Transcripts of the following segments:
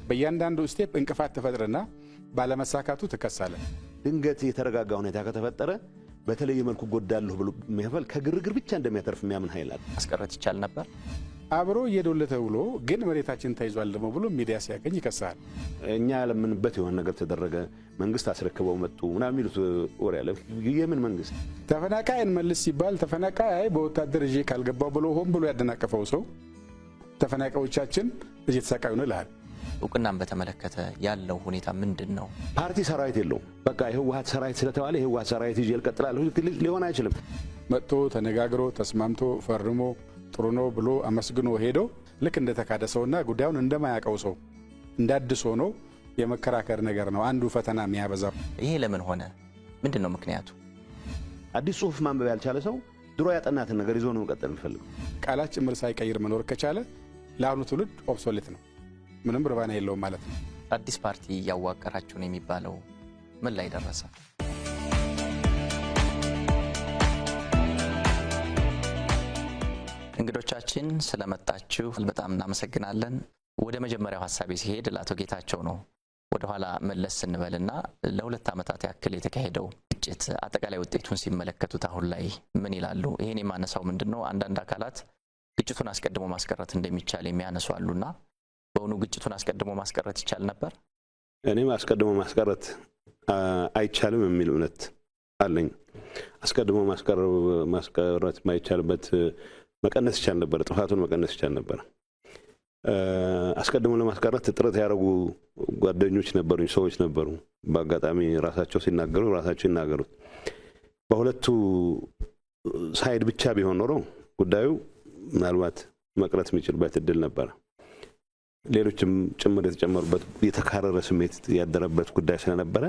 በእያንዳንዱ ስቴፕ እንቅፋት ተፈጥረና ባለመሳካቱ ተከሳለ። ድንገት የተረጋጋ ሁኔታ ከተፈጠረ በተለየ መልኩ ጎዳለሁ ብሎ የሚያፈል ከግርግር ብቻ እንደሚያተርፍ የሚያምን ኃይል አለ። ማስቀረት ይቻል ነበር። አብሮ እየዶለተ ብሎ ግን መሬታችን ተይዟል ደሞ ብሎ ሚዲያ ሲያገኝ ይከሳል። እኛ ያለምንበት የሆነ ነገር ተደረገ፣ መንግስት አስረክበው መጡ ምናምን የሚሉት ወሬ አለ። የምን መንግስት? ተፈናቃይን መልስ ሲባል ተፈናቃይ በወታደር እጄ ካልገባው ብሎ ሆን ብሎ ያደናቀፈው ሰው ተፈናቃዮቻችን እየተሰቃዩ ነው ይላል። እውቅናን በተመለከተ ያለው ሁኔታ ምንድነው? ፓርቲ ሰራዊት የለውም። በቃ የህወሓት ሰራዊት ስለተባለ የህወሓት ሰራዊት ይዤ ልቀጥላለሁ ሊሆን አይችልም። መጥቶ ተነጋግሮ ተስማምቶ ፈርሞ ጥሩ ነው ብሎ አመስግኖ ሄዶ ልክ እንደተካደ ሰውና ጉዳዩን እንደማያውቀው ሰው እንዳድሶ ነው የመከራከር ነገር ነው አንዱ ፈተና የሚያበዛው። ይሄ ለምን ሆነ? ምንድነው ምክንያቱ? አዲስ ጽሁፍ ማንበብ ያልቻለ ሰው ድሮ ያጠናትን ነገር ይዞ ነው መቀጠል የሚፈልገው። ቃላት ጭምር ሳይቀይር መኖር ከቻለ ለአሁኑ ትውልድ ኦብሶሌት ነው፣ ምንም ርባና የለውም ማለት ነው። አዲስ ፓርቲ ያዋቀራችሁ ነው የሚባለው ምን ላይ ደረሰ? እንግዶቻችን ስለመጣችሁ በጣም እናመሰግናለን። ወደ መጀመሪያው ሐሳቤ ሲሄድ ለአቶ ጌታቸው ነው። ወደ ኋላ መለስ እንበልና ለሁለት ዓመታት ያክል የተካሄደው ግጭት አጠቃላይ ውጤቱን ሲመለከቱት አሁን ላይ ምን ይላሉ? ይሄን የማነሳው ምንድነው አንዳንድ አካላት ግጭቱን አስቀድሞ ማስቀረት እንደሚቻል የሚያነሱ አሉና በእውኑ ግጭቱን አስቀድሞ ማስቀረት ይቻል ነበር? እኔም አስቀድሞ ማስቀረት አይቻልም የሚል እምነት አለኝ። አስቀድሞ ማስቀረት ማይቻልበት መቀነስ ይቻል ነበር፣ ጥፋቱን መቀነስ ይቻል ነበር። አስቀድሞ ለማስቀረት ጥረት ያደረጉ ጓደኞች ነበሩኝ፣ ሰዎች ነበሩ። በአጋጣሚ ራሳቸው ሲናገሩ ራሳቸው ይናገሩት። በሁለቱ ሳይድ ብቻ ቢሆን ኖሮ ጉዳዩ ምናልባት መቅረት የሚችልበት እድል ነበር። ሌሎችም ጭምር የተጨመሩበት የተካረረ ስሜት ያደረበት ጉዳይ ስለነበረ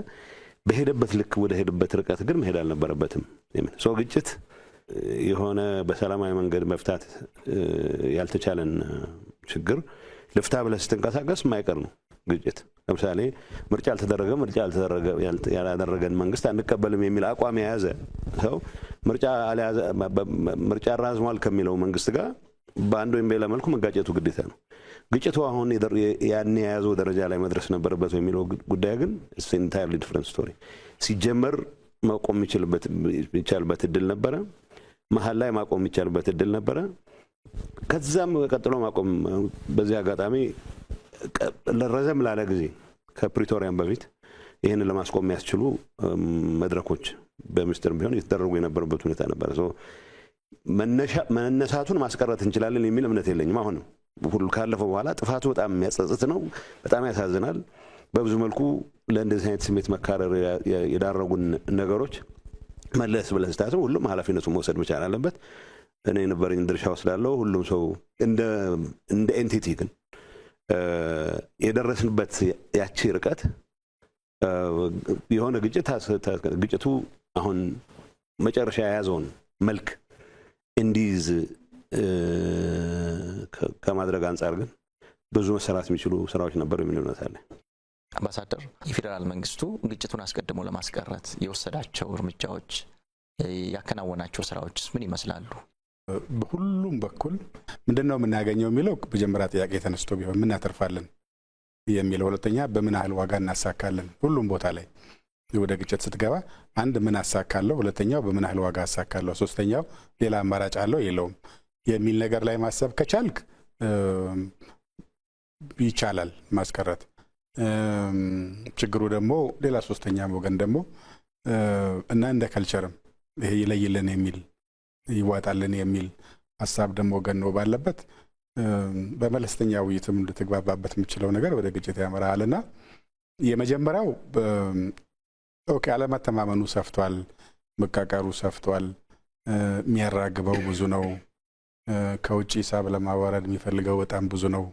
በሄደበት ልክ ወደ ሄደበት ርቀት ግን መሄድ አልነበረበትም። ሰው ግጭት የሆነ በሰላማዊ መንገድ መፍታት ያልተቻለን ችግር ልፍታ ብለህ ስትንቀሳቀስ የማይቀር ነው ግጭት። ለምሳሌ ምርጫ ያላደረገን መንግስት አንቀበልም የሚል አቋም የያዘ ሰው ምርጫ ራዝሟል ከሚለው መንግስት ጋር በአንድ ወይም በሌላ መልኩ መጋጨቱ ግዴታ ነው። ግጭቱ አሁን ያን የያዘው ደረጃ ላይ መድረስ ነበረበት የሚለው ጉዳይ ግን it's entirely different story። ሲጀመር ማቆም የሚቻልበት እድል ነበረ። መሀል ላይ ማቆም የሚቻልበት እድል ነበረ። ከዛም ቀጥሎ ማቆም በዚህ አጋጣሚ ለረዘም ላለ ጊዜ ከፕሪቶሪያም በፊት ይሄንን ለማስቆም ያስችሉ መድረኮች በሚኒስትር ቢሆን የተደረጉ የነበረበት ሁኔታ ነበር። መነሳቱን ማስቀረት እንችላለን የሚል እምነት የለኝም። አሁን ሁሉ ካለፈው በኋላ ጥፋቱ በጣም የሚያጸጽት ነው፣ በጣም ያሳዝናል። በብዙ መልኩ ለእንደዚህ አይነት ስሜት መካረር የዳረጉን ነገሮች መለስ ብለን ስታስብ ሁሉም ኃላፊነቱን መውሰድ መቻል አለበት። እኔ የነበረኝ ድርሻ ወስዳለሁ። ሁሉም ሰው እንደ ኤንቲቲ ግን የደረስንበት ያቺ ርቀት የሆነ ግጭቱ አሁን መጨረሻ የያዘውን መልክ እንዲይዝ ከማድረግ አንጻር ግን ብዙ መሰራት የሚችሉ ስራዎች ነበሩ የሚል እምነት አለ። አምባሳደር፣ የፌደራል መንግስቱ ግጭቱን አስቀድሞ ለማስቀረት የወሰዳቸው እርምጃዎች ያከናወናቸው ስራዎች ምን ይመስላሉ? በሁሉም በኩል ምንድነው የምናገኘው የሚለው መጀመሪያ ጥያቄ ተነስቶ ቢሆን ምን ያተርፋለን የሚለው፣ ሁለተኛ በምን ያህል ዋጋ እናሳካለን። ሁሉም ቦታ ላይ ወደ ግጭት ስትገባ አንድ ምን አሳካለሁ፣ ሁለተኛው በምን ያህል ዋጋ አሳካለሁ፣ ሶስተኛው ሌላ አማራጭ አለው የለውም የሚል ነገር ላይ ማሰብ ከቻልክ ይቻላል ማስቀረት። ችግሩ ደግሞ ሌላ ሶስተኛ ወገን ደግሞ እና እንደ ካልቸርም ይሄ ይለይልን የሚል ይዋጣልን የሚል ሐሳብ ደግሞ ወገን ነው ባለበት በመለስተኛ ውይይትም ልትግባባበት የምችለው ነገር ወደ ግጭት ያመራልና የመጀመሪያው ኦኬ አለመተማመኑ ሰፍቷል፣ መቃቃሩ ሰፍቷል፣ የሚያራግበው ብዙ ነው፣ ከውጪ ሂሳብ ለማዋረድ የሚፈልገው በጣም ብዙ ነው።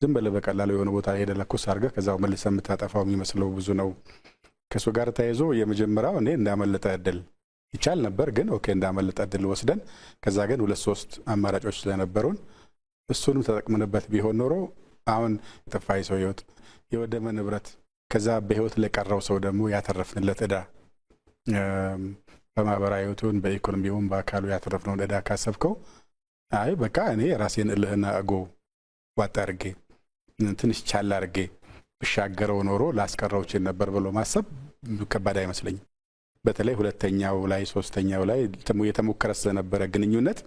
ዝም ብለህ በቀላሉ የሆነ ቦታ ሄደህ ለኩስ አድርገህ ከዛው መልሰህ የምታጠፋው የሚመስለው ብዙ ነው። ከሱ ጋር ተያይዞ የመጀመሪያው እኔ እንዳመለጠ እድል ይቻል ነበር፣ ግን ኦኬ እንዳመለጠ እድል ወስደን ከዛ ግን 2-3 አማራጮች ስለነበሩን እሱንም ተጠቅመንበት ቢሆን ኖሮ አሁን ተፋይ ሰው ህይወት የወደመ ንብረት ከዛ በህይወት ለቀረው ሰው ደግሞ ያተረፍንለት እዳ በማህበራዊ ህይወቱን በኢኮኖሚውን በአካሉ ያተረፍነው እዳ ካሰብከው አይ በቃ እኔ ራሴን እልህና እጎ ዋጣ አድርጌ ትንሽ ቻል አድርጌ ብሻገረው ኖሮ ላስቀረው ይችል ነበር ብሎ ማሰብ ከባድ አይመስለኝም። በተለይ ሁለተኛው ላይ ሶስተኛው ላይ የተሞከረ ስለነበረ ግንኙነት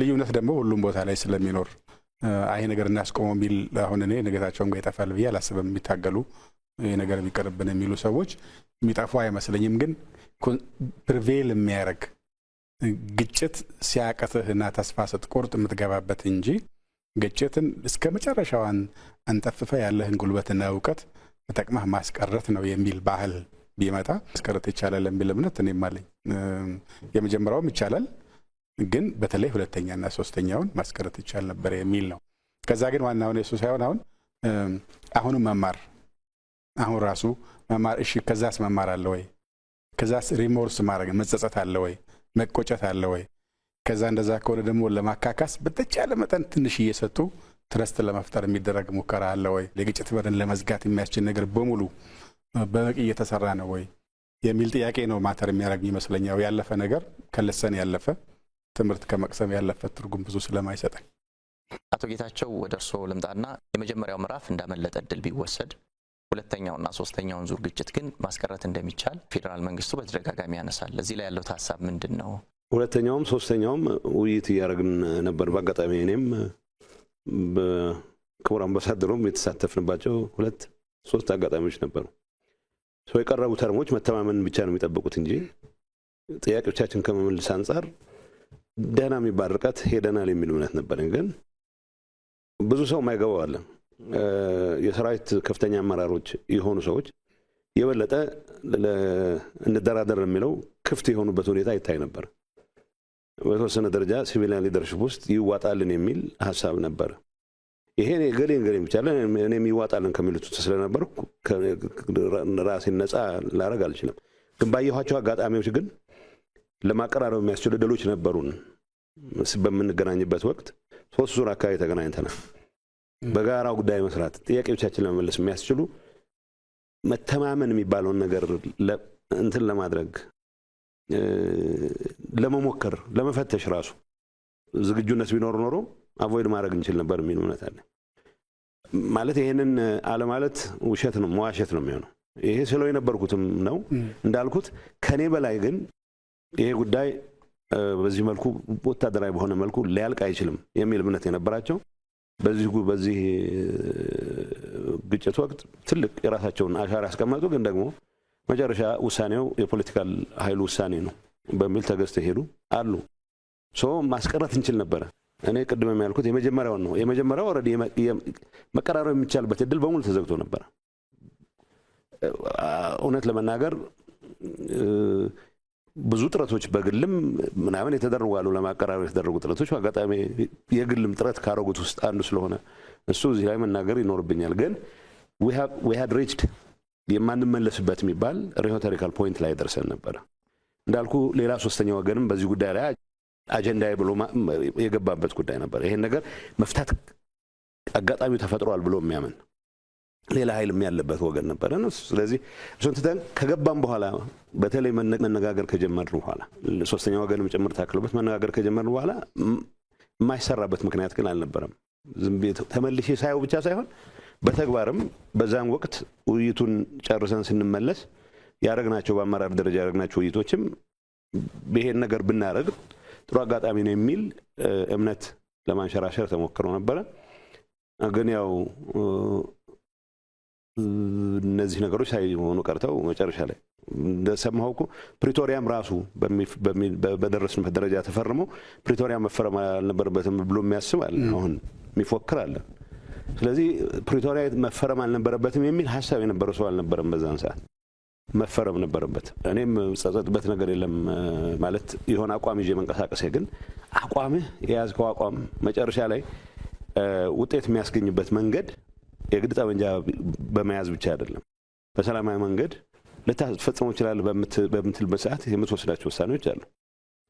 ልዩነት ደግሞ ሁሉም ቦታ ላይ ስለሚኖር አይ ነገር እናስቆመው የሚል አሁን እኔ ነገታቸውም ጋር ይጠፋል ብዬ አላስብም። የሚታገሉ ይሄ ነገር ቢቀርብን የሚሉ ሰዎች የሚጠፉ አይመስለኝም። ግን ፕሪቬል የሚያደርግ ግጭት ሲያቀትህና ተስፋ ስትቆርጥ የምትገባበት እንጂ ግጭትን እስከ መጨረሻዋን አንጠፍፈ ያለህን ጉልበትና እውቀት ተጠቅመህ ማስቀረት ነው የሚል ባህል ቢመጣ ማስቀረት ይቻላል የሚል እምነት እኔም አለኝ። የመጀመሪያውም ይቻላል፣ ግን በተለይ ሁለተኛና ሶስተኛውን ማስቀረት ይቻል ነበር የሚል ነው። ከዛ ግን ዋናውን የሱ ሳይሆን አሁንም መማር አሁን ራሱ መማር እሺ፣ ከዛስ መማር አለ ወይ? ከዛስ ሪሞርስ ማድረግ መጸጸት አለ ወይ? መቆጨት አለ ወይ? ከዛ እንደዛ ከሆነ ደግሞ ለማካካስ በተቻለ መጠን ትንሽ እየሰጡ ትረስት ለመፍጠር የሚደረግ ሙከራ አለ ወይ? የግጭት በርን ለመዝጋት የሚያስችል ነገር በሙሉ በበቂ እየተሰራ ነው ወይ የሚል ጥያቄ ነው ማተር የሚያደርግ ይመስለኛል። ያለፈ ነገር ከለሰን ያለፈ ትምህርት ከመቅሰም ያለፈ ትርጉም ብዙ ስለማይሰጠን። አቶ ጌታቸው ወደ እርስዎ ልምጣና የመጀመሪያው ምዕራፍ እንዳመለጠ እድል ቢወሰድ ሁለተኛውና ሶስተኛውን ዙር ግጭት ግን ማስቀረት እንደሚቻል ፌዴራል መንግስቱ በተደጋጋሚ ያነሳል። ለዚህ ላይ ያለው ሀሳብ ምንድን ነው? ሁለተኛውም ሶስተኛውም ውይይት እያደረግን ነበር። በአጋጣሚ እኔም በክቡር አምባሳደሩም የተሳተፍንባቸው 2-3 አጋጣሚዎች ነበሩ። ሰው የቀረቡ ተርሞች መተማመን ብቻ ነው የሚጠብቁት እንጂ ጥያቄዎቻችን ከመመለስ አንጻር ደህና የሚባል ርቀት ሄደናል የሚል እምነት ነበረን። ግን ብዙ ሰው የማይገባው አለ። የሰራዊት ከፍተኛ አመራሮች የሆኑ ሰዎች የበለጠ እንደራደር የሚለው ክፍት የሆኑበት ሁኔታ ይታይ ነበር። በተወሰነ ደረጃ ሲቪሊያን ሊደርሽፕ ውስጥ ይዋጣልን የሚል ሀሳብ ነበር። ይሄ ገሌን ብቻ እኔም ይዋጣልን ከሚሉት ስለነበር ራሴን ነፃ ላደርግ አልችልም። ግን ባየኋቸው አጋጣሚዎች ግን ለማቀራረብ የሚያስችሉ እድሎች ነበሩን። በምንገናኝበት ወቅት 3 ዙር አካባቢ ተገናኝተናል። በጋራ ጉዳይ መስራት፣ ጥያቄዎቻችን ለመመለስ የሚያስችሉ መተማመን የሚባለውን ነገር እንትን ለማድረግ ለመሞከር ለመፈተሽ ራሱ ዝግጁነት ቢኖር ኖሮ አቮይድ ማድረግ እንችል ነበር የሚል እምነት አለ። ማለት ይሄንን አለ ማለት ውሸት ነው፣ መዋሸት ነው የሚሆነው። ይሄ ስለው የነበርኩትም ነው እንዳልኩት። ከኔ በላይ ግን ይሄ ጉዳይ በዚህ መልኩ ወታደራዊ በሆነ መልኩ ሊያልቅ አይችልም የሚል እምነት የነበራቸው በዚህ ግጭት ወቅት ትልቅ የራሳቸውን አሻራ ያስቀመጡ፣ ግን ደግሞ መጨረሻ ውሳኔው የፖለቲካል ኃይሉ ውሳኔ ነው በሚል ተገዝተው ሄዱ አሉ። ማስቀረት እንችል ነበረ። እኔ ቅድም ያልኩት የመጀመሪያው ነው። የመጀመሪያው ኦሬዲ መቀራረብ የሚቻልበት እድል በሙሉ ተዘግቶ ነበር። እውነት ለመናገር ብዙ ጥረቶች በግልም ምናምን የተደረጉ አሉ። ለማቀራረብ የተደረጉ ጥረቶች በአጋጣሚ የግልም ጥረት ካረጉት ውስጥ አንዱ ስለሆነ እሱ እዚህ ላይ መናገር ይኖርብኛል። ግን we had reached የማንመለስበት የሚባል ሪቶሪካል ፖይንት ላይ ደርሰን ነበረ። እንዳልኩ ሌላ ሶስተኛ ወገንም በዚህ ጉዳይ ላይ አጀንዳ ብሎ የገባበት ጉዳይ ነበር። ይሄን ነገር መፍታት አጋጣሚው ተፈጥሯል ብሎ የሚያምን ሌላ ኃይልም ያለበት ወገን ነበር። ስለዚህ እሱን ትተን ከገባም በኋላ በተለይ መነጋገር ከጀመርን በኋላ ሶስተኛ ወገንም ጭምር ታክሎበት መነጋገር ከጀመርን በኋላ የማይሰራበት ምክንያት ግን አልነበረም። ዝም ብዬ ተመልሼ ሳይው ብቻ ሳይሆን በተግባርም በዛን ወቅት ውይይቱን ጨርሰን ስንመለስ ያረግናቸው በአመራር ደረጃ ያረግናቸው ውይይቶችም ይሄን ነገር ብናረግ ጥሩ አጋጣሚ ነው የሚል እምነት ለማንሸራሸር ተሞክሮ ነበረ። ግን ያው እነዚህ ነገሮች ሳይሆኑ ቀርተው መጨረሻ ላይ እንደሰማሁ እኮ ፕሪቶሪያም ራሱ በደረስንበት ደረጃ ተፈርሞ ፕሪቶሪያ መፈረም አልነበረበትም ብሎ የሚያስብ አለ፣ አሁን የሚፎክር አለ። ስለዚህ ፕሪቶሪያ መፈረም አልነበረበትም የሚል ሀሳብ የነበረው ሰው አልነበረም በዛን ሰዓት። መፈረም ነበረበት። እኔም ጸጸትበት ነገር የለም ማለት የሆነ አቋም ይዤ መንቀሳቀሴ፣ ግን አቋምህ የያዝከው አቋም መጨረሻ ላይ ውጤት የሚያስገኝበት መንገድ የግድ ጠመንጃ በመያዝ ብቻ አይደለም። በሰላማዊ መንገድ ልታስፈጽመው ይችላል በምትልበት ሰዓት የምትወስዳቸው ውሳኔዎች አሉ።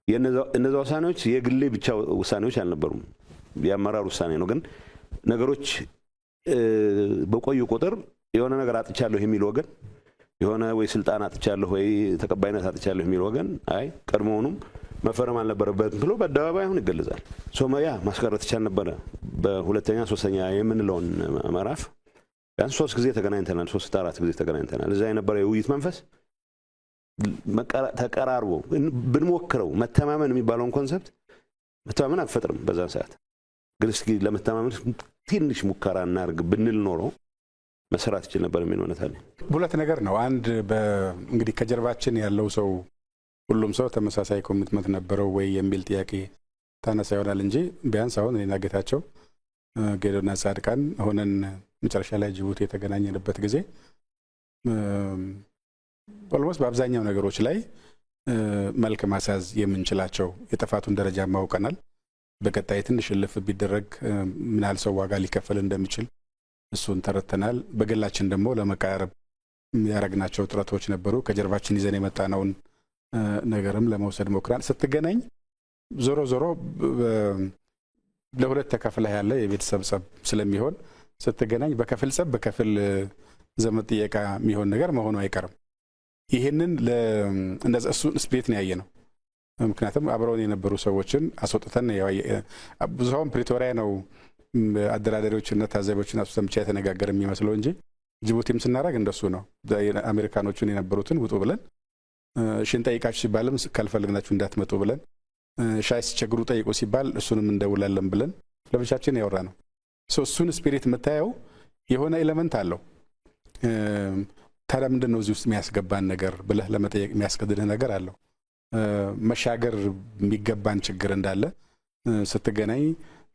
የእነዛ ውሳኔዎች የግሌ ብቻ ውሳኔዎች አልነበሩም፣ የአመራር ውሳኔ ነው። ግን ነገሮች በቆዩ ቁጥር የሆነ ነገር አጥቻለሁ የሚል ወገን፣ የሆነ ወይ ስልጣን አጥቻለሁ ወይ ተቀባይነት አጥቻለሁ የሚል ወገን አይ ቀድሞውኑም መፈረም አልነበረበትም ብሎ በአደባባይ አሁን ይገለጻል። ሶማያ ማስቀረት ይቻል ነበረ። በሁለተኛ ሶስተኛ የምንለውን ምዕራፍ ቢያንስ 3 ጊዜ ተገናኝተናል 3-4 ጊዜ ተገናኝተናል እዛ የነበረው የውይይት መንፈስ ተቀራርቦ ብንሞክረው መተማመን የሚባለውን ኮንሰፕት መተማመን አትፈጥርም በዛ ሰዓት ግን እስኪ ለመተማመን ትንሽ ሙከራ እናርግ ብንል ኖሮ መሰራት ይችላል ነበር ምን ሆነታል ሁለት ነገር ነው አንድ እንግዲህ ከጀርባችን ያለው ሰው ሁሉም ሰው ተመሳሳይ ኮሚትመንት ነበረው ወይ የሚል ጥያቄ ታነሳ ይሆናል እንጂ ቢያንስ አሁን እኔና ጌታቸው ጌዶና ጻድቃን ሆነን መጨረሻ ላይ ጅቡቲ የተገናኘንበት ጊዜ ኦልሞስት በአብዛኛው ነገሮች ላይ መልክ ማሳዝ የምንችላቸው የጥፋቱን ደረጃ ማውቀናል በቀጣይ ትንሽ ልፍ ቢደረግ ምን ያህል ሰው ዋጋ ሊከፈል እንደሚችል እሱን ተረተናል በግላችን ደግሞ ለመቃረብ ያረግናቸው ጥረቶች ነበሩ ከጀርባችን ይዘን የመጣነውን ነገርም ለመውሰድ ሞክራን ስትገናኝ ዞሮ ለሁለት ተከፍለ ያለ የቤተሰብ ጸብ ስለሚሆን ስትገናኝ በከፍል ጸብ በከፍል ዘመድ ጥየቃ የሚሆን ነገር መሆኑ አይቀርም ይሄንን እንደዛ እሱን ስፒሪት ነው ያየነው ምክንያቱም አብረውን የነበሩ ሰዎችን አስወጥተን ብዙውን ፕሪቶሪያ ነው አደራዳሪዎችና ታዛቢዎችን አስወጥተን ብቻ የተነጋገርን የሚመስለው እንጂ ጅቡቲም ስናረግ እንደሱ ነው አሜሪካኖቹን የነበሩትን ውጡ ብለን ሽንጠይቃችሁ ሲባልም ካልፈልግናችሁ እንዳትመጡ ብለን ሻይ ሲቸግሩ ጠይቁ ሲባል እሱንም እንደውላለን ብለን ለብቻችን ያወራ ነው እሱን ስፒሪት መታየው የሆነ ኤሌመንት አለው ታዲያ ምንድነው እዚህ ውስጥ የሚያስገባን ነገር ብለህ ለመጠየቅ የሚያስገድድህ ነገር አለው መሻገር የሚገባን ችግር እንዳለ ስትገናኝ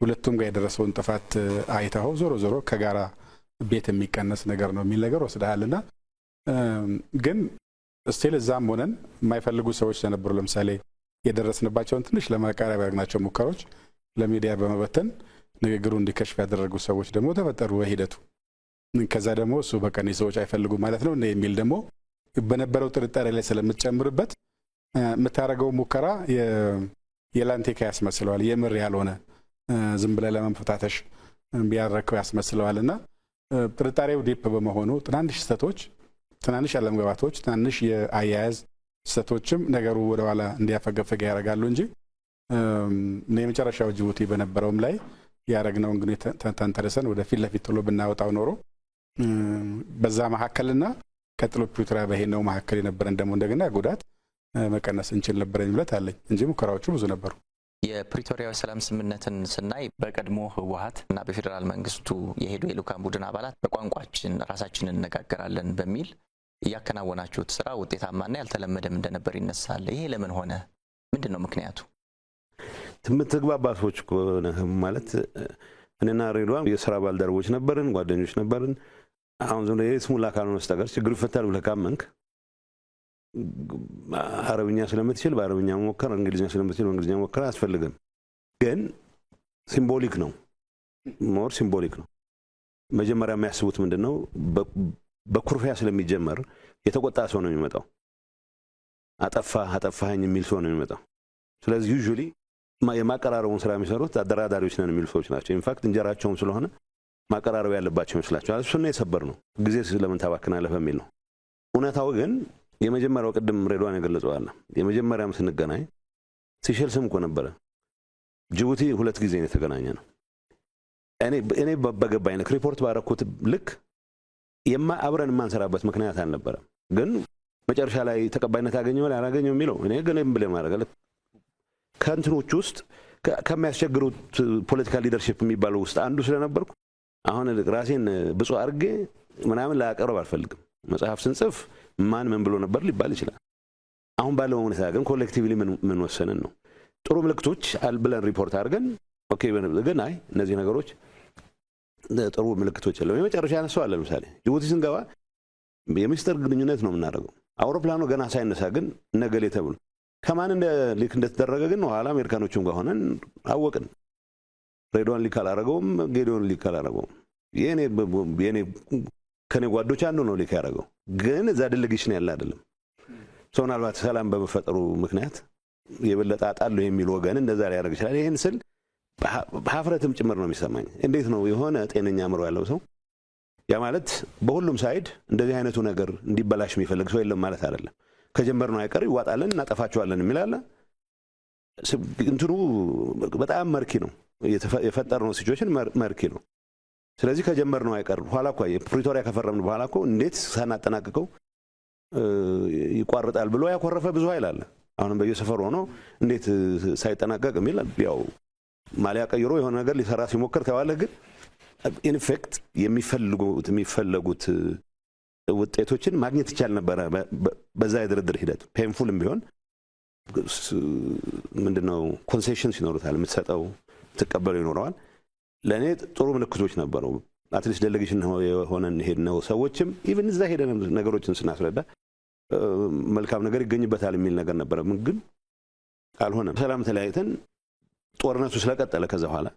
ሁለቱም ጋር የደረሰውን ጥፋት አይተው ዞሮ ከጋራ ቤት የሚቀነስ ነገር ነው የሚል ነገር ወስደሃልና ግን ስቲል እዛም ሆነን የማይፈልጉ ሰዎች ተነበሩ ለምሳሌ የደረስንባቸውን ትንሽ ለማቃረብ ያደረግናቸው ሙከሮች ለሚዲያ በመበተን ንግግሩ እንዲከሽፍ ያደረጉ ሰዎች ደግሞ ተፈጠሩ በሂደቱ ከዛ ደግሞ እሱ በቀን ሰዎች አይፈልጉ ማለት ነው የሚል ደግሞ በነበረው ጥርጣሬ ላይ ስለምትጨምርበት የምታረገው ሙከራ የላንቴካ ያስመስለዋል የምር ያልሆነ ዝም ብለ ለመፈታተሽ ቢያረከው ያስመስለዋልና ጥርጣሬው ዲፕ በመሆኑ ትናንሽ ስህተቶች ትናንሽ አለመግባባቶች ትናንሽ የአያያዝ ስህተቶችም ነገሩ ወደ ኋላ እንዲያፈገፈግ ያደርጋሉ እንጂ የመጨረሻው ጅቡቲ በነበረውም ላይ ያረግነው እንግዲህ ተንተርሰን ወደ ፊት ለፊት ቶሎ ብናወጣው ኖሮ በዛ መሐከልና ከጥሎ ፕሪቶሪያ በሄነው መሐከል የነበረን ደግሞ እንደገና ጉዳት መቀነስ እንችል ነበር የሚለት አለኝ እንጂ ሙከራዎቹ ብዙ ነበሩ የፕሪቶሪያው ሰላም ስምምነትን ስናይ በቀድሞ ህወሓት እና በፌደራል መንግስቱ የሄዱ የልኡካን ቡድን አባላት በቋንቋችን ራሳችንን እንነጋገራለን በሚል ያከናወናችሁት ስራ ውጤታማና ያልተለመደም እንደነበር ይነሳል ይሄ ለምን ሆነ ምንድነው ምክንያቱ ተግባባቶች ማለት እኔና ሬድዋን የሥራ ባልደረቦች ነበርን ጓደኞች ነበርን አሁን ዘለ የስሙላ ካልሆነ በስተቀር ችግሩ ይፈታል ብለህ ካመንክ አረብኛ ስለምትችል በአረብኛ ሞከር እንግሊዝኛ ስለምትችል በእንግሊዝኛ ሞከር አያስፈልግም ግን ሲምቦሊክ ነው ሞር ሲምቦሊክ ነው መጀመሪያ የሚያስቡት ምንድነው በኩርፊያ ስለሚጀመር የተቆጣ ሰው ነው የሚመጣው አጠፋኝ የሚል ሰው ነው የሚመጣው ስለዚህ ዩዥሊ የማቀራረቡን ስራ የሚሰሩት አደራዳሪዎች ነን የሚሉ ሰዎች ናቸው ኢንፋክት እንጀራቸውም ስለሆነ ማቀራረብ ያለባቸው ይመስላቸዋል እሱን ነው የሰበር ነው ጊዜ ስለምን ታባክናለህ በሚል ነው እውነታው ግን የመጀመሪያው ቅድም ሬድዋን የገለጸዋል የመጀመሪያም ስንገናኝ ሲሸልስም እኮ ነበረ ጅቡቲ 2 ጊዜ ነው የተገናኘ ነው እኔ በገባኝ ሪፖርት ባረኩት ልክ አብረን ማንሰራበት ምክንያት አልነበረም ግን መጨረሻ ላይ ተቀባይነት ያገኘው ላይ አላገኘው የሚለው እኔ ግን ብለ ማረጋለ ከንትኖች ውስጥ ከሚያስቸግሩት ፖለቲካል ሊደርሺፕ የሚባለው ውስጥ አንዱ ስለነበርኩ አሁን ራሴን ብፁዕ አርጌ ምናምን ላቀርብ አልፈልግም መጽሐፍ ስንጽፍ ማን ምን ብሎ ነበር ሊባል ይችላል አሁን ባለው ሁኔታ ግን ኮሌክቲቭሊ ምን ወሰነን ነው ጥሩ ምልክቶች አልብለን ሪፖርት አድርገን ኦኬ ግን አይ እነዚህ ነገሮች ጥሩ ምልክቶች አሉ የመጨረሻ ያነሳው አለ ለምሳሌ ጅቡቲ ስንገባ የሚስተር ግንኙነት ነው የምናደርገው አውሮፕላኑ ገና ሳይነሳ ግን ነገሌ ተብሎ ከማን ሊክ እንደተደረገ ግን ኋላ አሜሪካኖቹም ጋር ሆነን አወቅን ሬድዋን ሊክ አላረገውም ጌዲዮን ሊክ አላረገውም የኔ ከኔ ጓዶች አንዱ ነው ሊክ ያደረገው ግን እዛ ዴሌጌሽን ያለ አይደለም ሶናልባት ሰላም በመፈጠሩ ምክንያት የበለጠ አጣለው የሚል ወገን እንደዛ ሊያደርግ ይችላል ይሄን ስል በሀፍረትም ጭምር ነው የሚሰማኝ እንዴት ነው የሆነ ጤነኛ አእምሮ ያለው ሰው ያ ማለት በሁሉም ሳይድ እንደዚህ አይነቱ ነገር እንዲበላሽ የሚፈልግ ሰው የለም ማለት አይደለም ከጀመር ነው አይቀር ይዋጣለን እናጠፋቸዋለን የሚላለ እንትኑ በጣም መርኪ ነው የፈጠረው ሲቹዌሽን መርኪ ነው ስለዚህ ከጀመርነው አይቀር ኋላ እኮ ፕሪቶሪያ ከፈረምን በኋላ እኮ እንዴት ሳናጠናቅቀው ይቋርጣል ብሎ ያኮረፈ ብዙ ኃይል አለ። አሁንም በየሰፈሩ ሆኖ እንዴት ሳይጠናቀቅ የሚል ያው ማሊያ ቀይሮ የሆነ ነገር ሊሰራ ሲሞክር ተዋለ። ግን ኢንፌክት የሚፈለጉት ውጤቶችን ማግኘት ይቻል ነበረ በዛ የድርድር ሂደት። ፔንፉልም ቢሆን ምንድነው ኮንሴሽንስ ይኖሩታል፣ የምትሰጠው ትቀበሉ ይኖረዋል። ለእኔ ጥሩ ምልክቶች ነበሩ። አትሊስት ዴሌጌሽን የሆነን ሄድነው ሰዎችም ኢቭን እዛ ሄደን ነገሮችን ስናስረዳ መልካም ነገር ይገኝበታል የሚል ነገር ነበረ። ግን አልሆነም። ሰላም ተለያይተን ጦርነቱ ስለቀጠለ ከዛ በኋላ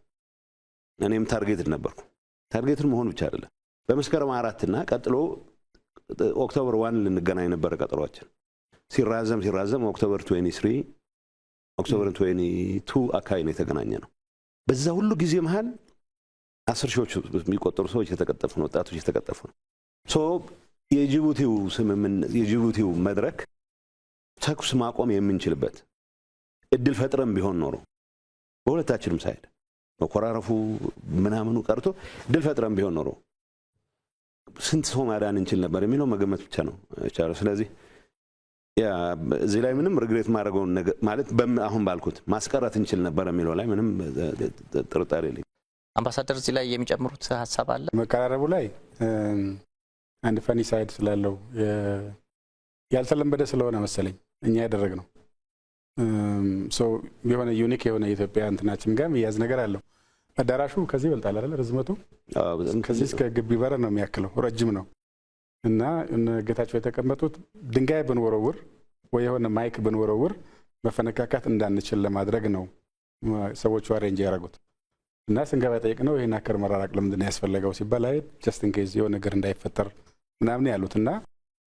እኔም ታርጌትድ ነበርኩ። ታርጌትድ መሆን ብቻ አይደለም፣ በመስከረም 4 እና ቀጥሎ ኦክቶበር 1 ልንገናኝ ነበረ ቀጠሯችን። ሲራዘም ኦክቶበር 23 ኦክቶበር 22 አካባቢ ነው የተገናኘ ነው። በዛ ሁሉ ጊዜ መሃል 10 ሺዎች የሚቆጠሩ ሰዎች የተቀጠፉ ነው፣ ወጣቶች የተቀጠፉ ነው። የጅቡቲው መድረክ ተኩስ ማቆም የምንችልበት እድል ፈጥረም ቢሆን ኖሮ በሁለታችንም ሳይድ መኮራረፉ ምናምኑ ቀርቶ እድል ፈጥረም ቢሆን ኖሮ ስንት ሰው ማዳን እንችል ነበር የሚለው መገመት ብቻ ነው ይቻላል። ስለዚህ እዚህ ላይ ምንም ሪግሬት ማድረገው ማለት አሁን ባልኩት ማስቀረት እንችል ነበር የሚለው ላይ ምንም ጥርጣሬ የለኝም። አምባሳደር እዚህ ላይ የሚጨምሩት ሐሳብ አለ? መቀራረቡ ላይ አንድ ፈኒ ሳይድ ስላለው ያልተለመደ ስለሆነ መሰለኝ እኛ ያደረግነው የሆነ ዩኒክ የሆነ የኢትዮጵያ እንትናችን ጋር ያዝ ነገር አለው። አዳራሹ ከዚህ ይበልጣል አይደል? ርዝመቱ ከዚህ እስከ ግቢ በር ነው የሚያክለው፣ ረጅም ነው። እና ጌታቸው የተቀመጡት ድንጋይ ብንወረውር ወይ የሆነ ማይክ ብንወረውር መፈነካካት እንዳንችል ለማድረግ ነው ሰዎቹ አሬንጅ ያደረጉት። እና ስንገባ ጠይቅነው ይሄን አከር መራራቅ ለምንድን ነው ያስፈልገው ሲባል አይ ጀስት ኢን ኬዝ የሆነ ነገር እንዳይፈጠር ምናምን ያሉት። እና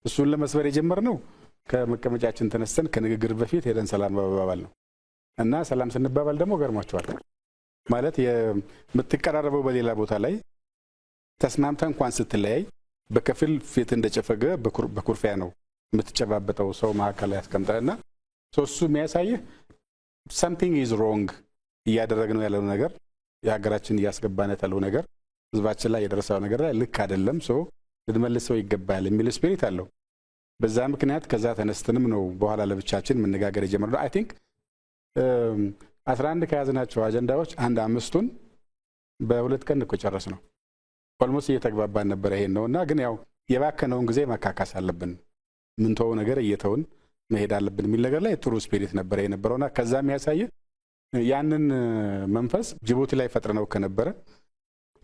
እሱን ለመስበር የጀመርነው ከመቀመጫችን ተነስተን ከንግግር በፊት ሄደን ሰላም መባባል ነው። እና ሰላም ስንባባል ደግሞ ገርሟቸዋል። ማለት የምትቀራረበው በሌላ ቦታ ላይ ተስማምተ እንኳን ስትለያይ በከፊል ፊት እንደጨፈገ በኩርፊያ ነው የምትጨባበጠው ሰው መካከል ላይ ያስቀምጠና እሱ የሚያሳይህ something is wrong እያደረግነው ያለው ነገር የሀገራችን እያስገባነት ያለው ነገር ህዝባችን ላይ የደረሰው ነገር ላይ ልክ አይደለም፣ ልንመልሰው ይገባል የሚል ስፒሪት አለው። በዛ ምክንያት ከዛ ተነስተንም ነው በኋላ ለብቻችን መነጋገር የጀመርነው። አይ ቲንክ 11 ከያዝናቸው አጀንዳዎች 5ቱን በ2 ቀን እኮ ጨረስ ነው። ኦልሞስት እየተግባባን ነበር ይሄን ነውና፣ ግን ያው የባከነውን ጊዜ ማካካስ አለብን፣ ምንተው ነገር እየተውን መሄድ አለብን የሚል ነገር ላይ ጥሩ ስፒሪት ነበር የነበረውና ከዛ የሚያሳይ ያንን መንፈስ ጅቡቲ ላይ ፈጥረነው ከነበረ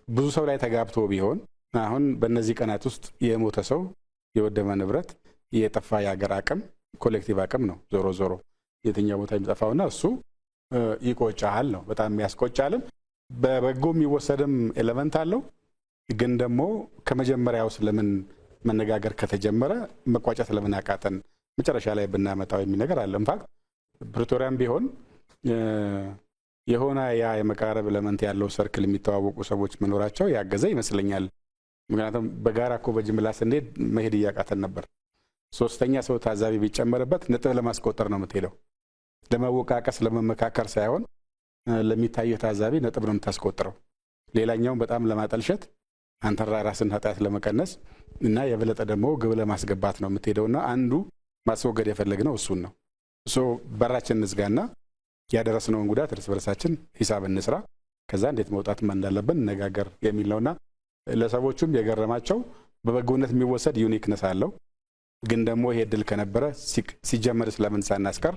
ብዙ ሰው ላይ ተጋብቶ ቢሆን አሁን በእነዚህ ቀናት ውስጥ የሞተ ሰው፣ የወደመ ንብረት፣ የጠፋ የሀገር አቅም ኮሌክቲቭ አቅም ነው ዞሮ ዞሮ የትኛው ቦታ የሚጠፋውና እሱ ይቆጫል ነው። በጣም የሚያስቆጫልም በበጎ የሚወሰድም ኤሌመንት አለው። ግን ደግሞ ከመጀመሪያው ስለምን መነጋገር ከተጀመረ መቋጨት ለምን አቃተን መጨረሻ ላይ ብናመጣው የሚል ነገር አለ። ኢንፋክት ፕሪቶሪያም ቢሆን የሆነ ያ የመቀራረብ ኤሌመንት ያለው ሰርክል የሚተዋወቁ ሰዎች መኖራቸው ያገዘ ይመስለኛል። ምክንያቱም በጋራ እኮ በጅምላ ስንሄድ መሄድ እያቃተን ነበር። ሶስተኛ ሰው ታዛቢ ቢጨመርበት ነጥብ ለማስቆጠር ነው የምትሄደው፣ ለመወቃቀስ ለመመካከር ሳይሆን ለሚታየው ታዛቢ ነጥብ ነው የምታስቆጥረው። ሌላኛውን በጣም ለማጠልሸት አንተ ራስን ኃጢአት ለመቀነስ እና የበለጠ ደግሞ ግብ ለማስገባት ነው የምትሄደውና አንዱ ማስወገድ የፈለግነው እሱን ነው። በራችን እንዝጋና ያደረስነውን ጉዳት እርስ በርሳችን ሂሳብ እንስራ፣ ከዛ እንዴት መውጣት እንዳለብን እነጋገር የሚል ነውና ለሰዎቹም የገረማቸው በበጎነት የሚወሰድ ዩኒክነስ አለው። ግን ደግሞ ይሄ ድል ከነበረ ሲጀመር ስለምን ሳናስቀር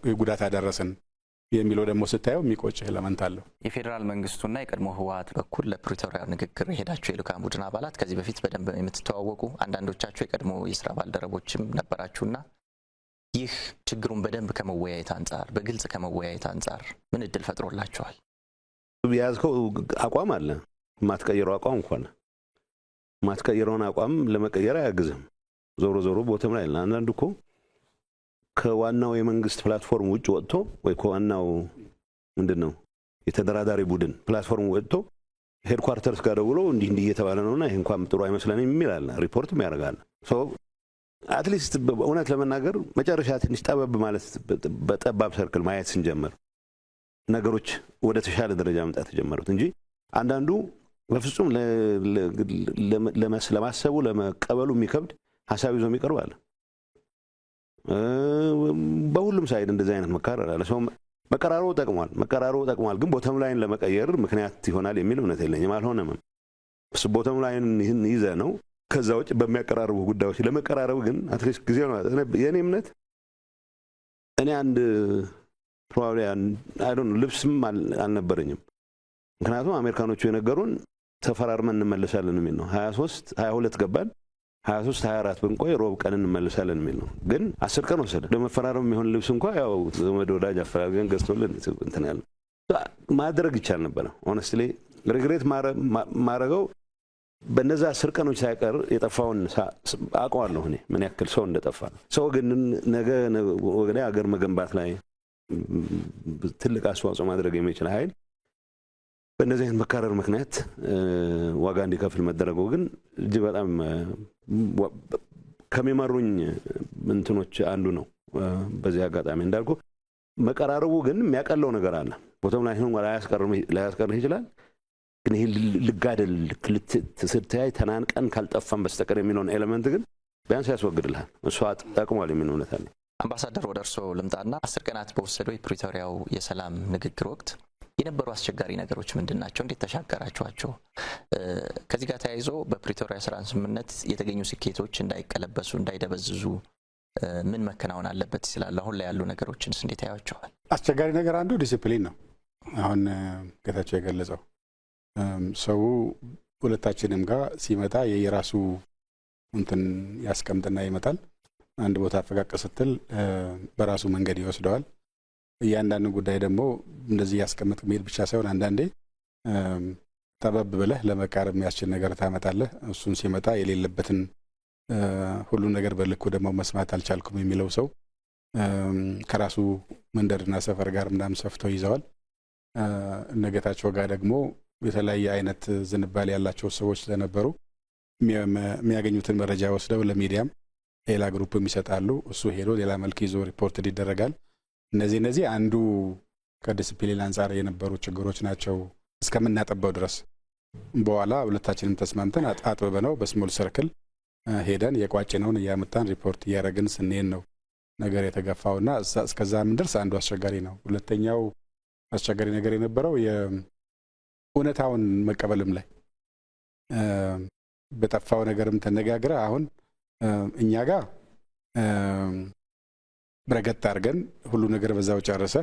የጉዳት አደረስን የሚለው ደግሞ ስታየው የሚቆጭህ ኤሌመንት አለው። የፌዴራል መንግስቱና የቀድሞ ህወሓት በኩል ለፕሪቶሪያ ንግግር የሄዳችሁ የልኡካን ቡድን አባላት ከዚህ በፊት በደንብ የምትተዋወቁ አንዳንዶቻችሁ የቀድሞ የስራ ባልደረቦችም ነበራችሁና ይህ ችግሩን በደንብ ከመወያየት አንጻር በግልጽ ከመወያየት አንጻር ምን እድል ፈጥሮላችኋል? ያዝከው አቋም አለ፣ ማትቀየረው አቋም እንኳን ማትቀየረውን አቋም ለመቀየር አያግዝም። ዞሮ ዞሮ ቦተም ላይ አንዳንዱ እኮ ከዋናው የመንግስት ፕላትፎርም ውጭ ወጥቶ ወይ ከዋናው ምንድነው የተደራዳሪ ቡድን ፕላትፎርም ወጥቶ ሄድኳርተርስ ጋር ደውሎ እንዲህ እየተባለ ነውና ይሄ እንኳን ጥሩ አይመስለንም የሚላል ሪፖርትም ያደርጋል። አትሊስት እውነት ለመናገር መጨረሻ ትንሽ ጠበብ ማለት በጠባብ ሰርክል ማየት ስንጀምር ነገሮች ወደ ተሻለ ደረጃ መምጣት ተጀመሩት እንጂ አንዳንዱ በፍጹም ለማሰቡ ለመቀበሉ የሚከብድ ሐሳብ ይዞ የሚቀርብ አለ። በሁሉም ሳይድ እንደዚህ አይነት መካረር አለ። ሰው መቀራረቡ ጠቅሟል፣ ግን ቦተም ላይን ለመቀየር ምክንያት ይሆናል የሚል እምነት የለኝም። አልሆነም። ቦተም ላይን ይህን ይዘ ነው። ከዛ ውጭ በሚያቀራርቡ ጉዳዮች ለመቀራረብ ግን አትሊስት ጊዜ ነው። የኔ እምነት እኔ አንድ ፕሮባብሊ አይ ዶንት ኖ ልብስም አልነበረኝም። ምክንያቱም አሜሪካኖቹ የነገሩን ተፈራርመን እንመለሳለን የሚል ነው። 22 ገባን፣ 23 24 ብንቆይ ሮብ ቀን እንመለሳለን የሚል ነው። ግን 10 ቀን ወሰደ። ለመፈራረም የሚሆን ልብስ እንኳን ያው ዘመድ ወዳጅ አፈራርገን ገዝቶልን እንትን ያለ ማድረግ ይቻል ነበረ። ሆነስትሊ ሪግሬት ማረገው በነዛ 10 ቀኖች ሳይቀር የጠፋውን አውቀዋለሁ እኔ ምን ያክል ሰው እንደጠፋ። ሰው ግን ነገ ወደ ሀገር መገንባት ላይ ትልቅ አስተዋጽኦ ማድረግ የሚችል ኃይል በእነዚህ አይነት መካረር ምክንያት ዋጋ እንዲከፍል መደረጉ ግን እጅግ በጣም ከሚመሩኝ እንትኖች አንዱ ነው። በዚህ አጋጣሚ እንዳልኩ መቀራረቡ ግን የሚያቀለው ነገር አለ። ቦታም ላይ ሆኖ ላያስቀርህ ይችላል። ግን ይሄ ልጋደል ትስታይ ተናንቀን ካልጠፋን በስተቀር የሚለውን ኤሌመንት ግን ቢያንስ ያስወግድልሃል። እሱ አጥቅሟል የሚል እምነት አለ። አምባሳደር ወደ እርስዎ ልምጣና 10 ቀናት በወሰደው የፕሪቶሪያው የሰላም ንግግር ወቅት የነበሩ አስቸጋሪ ነገሮች ምንድን ናቸው? እንዴት ተሻገራችኋቸው? ከዚህ ጋር ተያይዞ በፕሪቶሪያ ሰላም ስምምነት የተገኙ ስኬቶች እንዳይቀለበሱ እንዳይደበዝዙ ምን መከናወን አለበት ይላል? አሁን ላይ ያሉ ነገሮችንስ እንዴት ያዩዋቸዋል? አስቸጋሪ ነገር አንዱ ዲሲፕሊን ነው። አሁን ጌታቸው የገለጸው ሰው ሁለታችንም ጋር ሲመጣ የራሱ እንትን ያስቀምጥና ይመጣል። አንድ ቦታ ፈቀቅ ስትል በራሱ መንገድ ይወስደዋል። እያንዳንዱ ጉዳይ ደግሞ እንደዚህ ያስቀምጥ መሄድ ብቻ ሳይሆን አንዳንዴ ጠበብ ብለህ ለመቃረብ የሚያስችል ነገር ታመጣለህ። እሱን ሲመጣ የሌለበትን ሁሉ ነገር በልኩ ደግሞ መስማት አልቻልኩም የሚለው ሰው ከራሱ መንደርና ሰፈር ጋር ምናምን ሰፍተው ይዘዋል። እነጌታቸው ጋር ደግሞ የተለያየ አይነት ዝንባሌ ያላቸው ሰዎች ስለነበሩ የሚያገኙትን መረጃ ወስደው ለሚዲያም ሌላ ግሩፕም ይሰጣሉ። እሱ ሄዶ ሌላ መልክ ይዞ ሪፖርት ይደረጋል። እነዚህ አንዱ ከዲሲፕሊን አንጻር የነበሩ ችግሮች ናቸው እስከምናጠባው ድረስ። በኋላ ሁለታችንም ተስማምተን አጥብበነው በስሞል ሰርክል ሄደን የቋጭነውን እያመጣን ሪፖርት እያደረግን ስንሄድ ነው ነገር የተገፋውና እስከዛ ምን ድረስ አንዱ አስቸጋሪ ነው። ሁለተኛው አስቸጋሪ ነገር የነበረው የእውነታውን መቀበልም ላይ በጠፋው ነገርም ተነጋግረ አሁን እኛ ጋር ብረገጥ አድርገን ሁሉ ነገር በዛው ጨርሰ